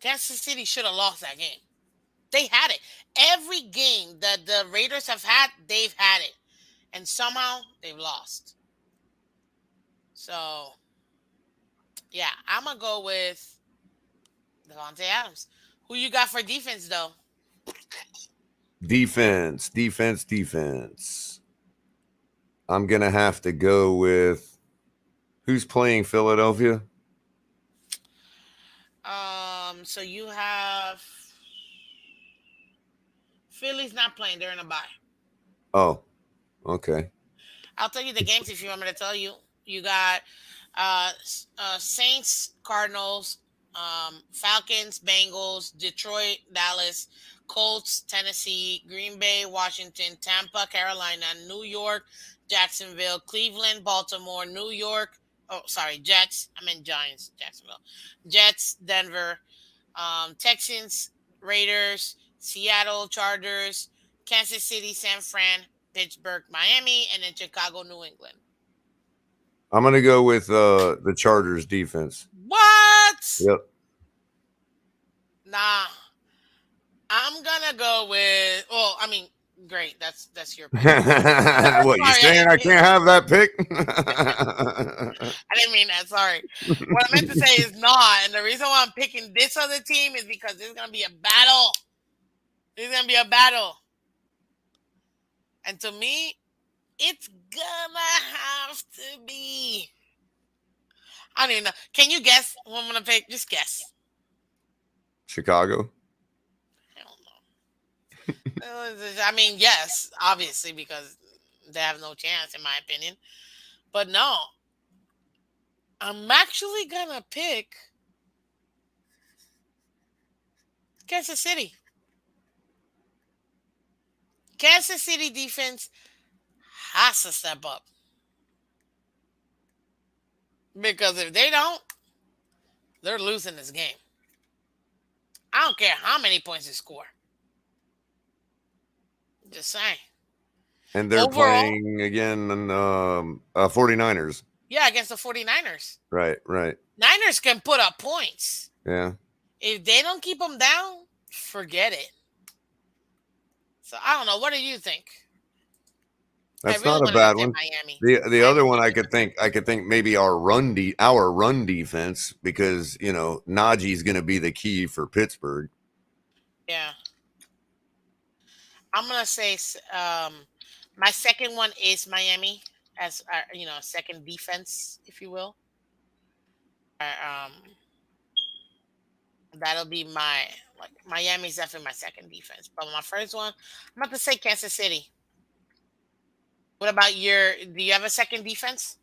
Kansas City should have lost that game. They had it. Every game that the Raiders have had, they've had it, and somehow they've lost. So yeah, I'm gonna go with Devontae Adams. Who you got for defense though? Defense, defense, defense. I'm gonna have to go with who's playing Philadelphia. So you have Philly's not playing; they're in a bye. Oh, okay. I'll tell you the games if you want me to tell you. You got Saints, Cardinals, Falcons, Bengals, Detroit, Dallas, Colts, Tennessee, Green Bay, Washington, Tampa, Carolina, New York, Jacksonville, Cleveland, Baltimore, New York. Oh, sorry, Jets. I meant Giants, Jacksonville. Jets, Denver, Texans, Raiders, Seattle, Chargers, Kansas City, San Fran, Pittsburgh, Miami, and then Chicago, New England. I'm gonna go with the Chargers defense. What? Yep. Nah, I'm gonna go with. Well, I mean, great. That's your pick. What, you Sorry, I saying didn't I mean. can't have that pick? I didn't mean that. Sorry. What I meant to say is not. And the reason why I'm picking this other team is because there's gonna be a battle. There's gonna be a battle, and to me, it's gonna have to be. I don't even know. Can you guess what I'm gonna pick? Just guess. Chicago. Hell no. I mean, yes, obviously, because they have no chance, in my opinion. But no, I'm actually gonna pick Kansas City. Kansas City defense has to step up because if they don't, they're losing this game. I don't care how many points they score. Just saying. And they're Overall, playing again 49ers. yeah, against the 49ers. Right, right. Niners can put up points. Yeah. If they don't keep them down, forget it. So I don't know. What do you think? I That's really not a wanted to bad say one. Miami. The other one I could think maybe our run defense, because Najee's going to be the key for Pittsburgh. Yeah. I'm gonna say my second one is Miami as second defense, if you will. That'll be my Miami's definitely my second defense. But my first one, I'm about to say Kansas City. What about your? Do you have a second defense?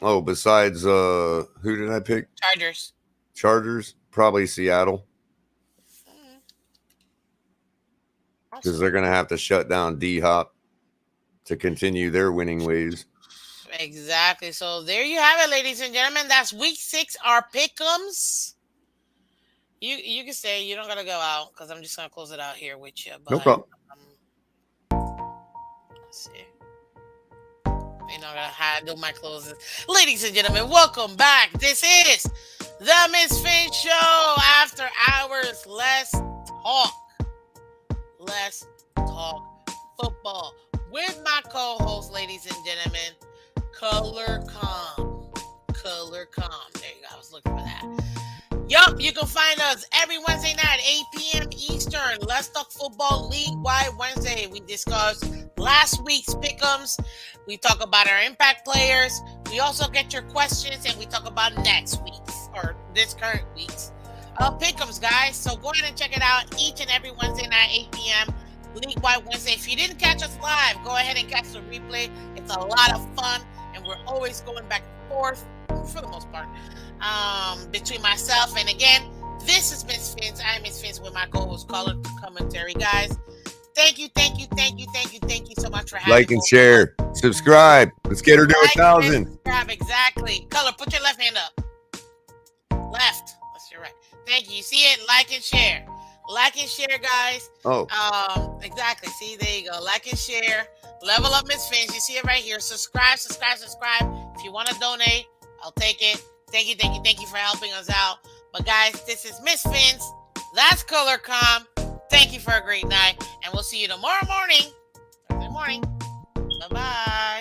Oh, besides who did I pick? Chargers. Chargers, probably Seattle, Mm, because awesome. they're going to have to shut down D Hop to continue their winning ways. Exactly. So there you have it, ladies and gentlemen. That's week 6. Our pick'ems. You can stay. You don't gotta go out because I'm just gonna close it out here with you. No But problem. let's see. I how to do my closes. Ladies and gentlemen, welcome back. This is the Miss Phins Show. After hours, let's talk. Let's talk football with my co-host, ladies and gentlemen, Color Calm. Color Calm. There you go. I was looking for that. Yup, you can find us every Wednesday night, 8 p.m. Eastern. Let's Talk Football League Wide Wednesday. We discuss last week's pick'ems. We talk about our impact players. We also get your questions and we talk about next week's or this current week's pick'ems, guys. So go ahead and check it out each and every Wednesday night, 8 p.m. League Wide Wednesday. If you didn't catch us live, go ahead and catch the replay. It's a lot of fun and we're always going back and forth for the most part between myself and again, this is Miss Phins. I'm Miss Phins with my co-host Color Commentary, guys. Thank you, thank you, thank you, thank you, thank you so much for having Like me. and share, subscribe. Let's get her to Like and 1,000. subscribe, exactly. Color, put your left hand up. Left. That's your right. Thank you. You see it? Like and share. Like and share, guys. Oh, Exactly. See, there you go. Like and share. Level up Miss Phins. You see it right here. Subscribe, subscribe, subscribe. If you want to donate, I'll take it. Thank you, thank you, thank you for helping us out. But guys, this is Miss Phins. That's Color Calm. Thank you for a great night. And we'll see you tomorrow morning. Thursday morning. Bye-bye.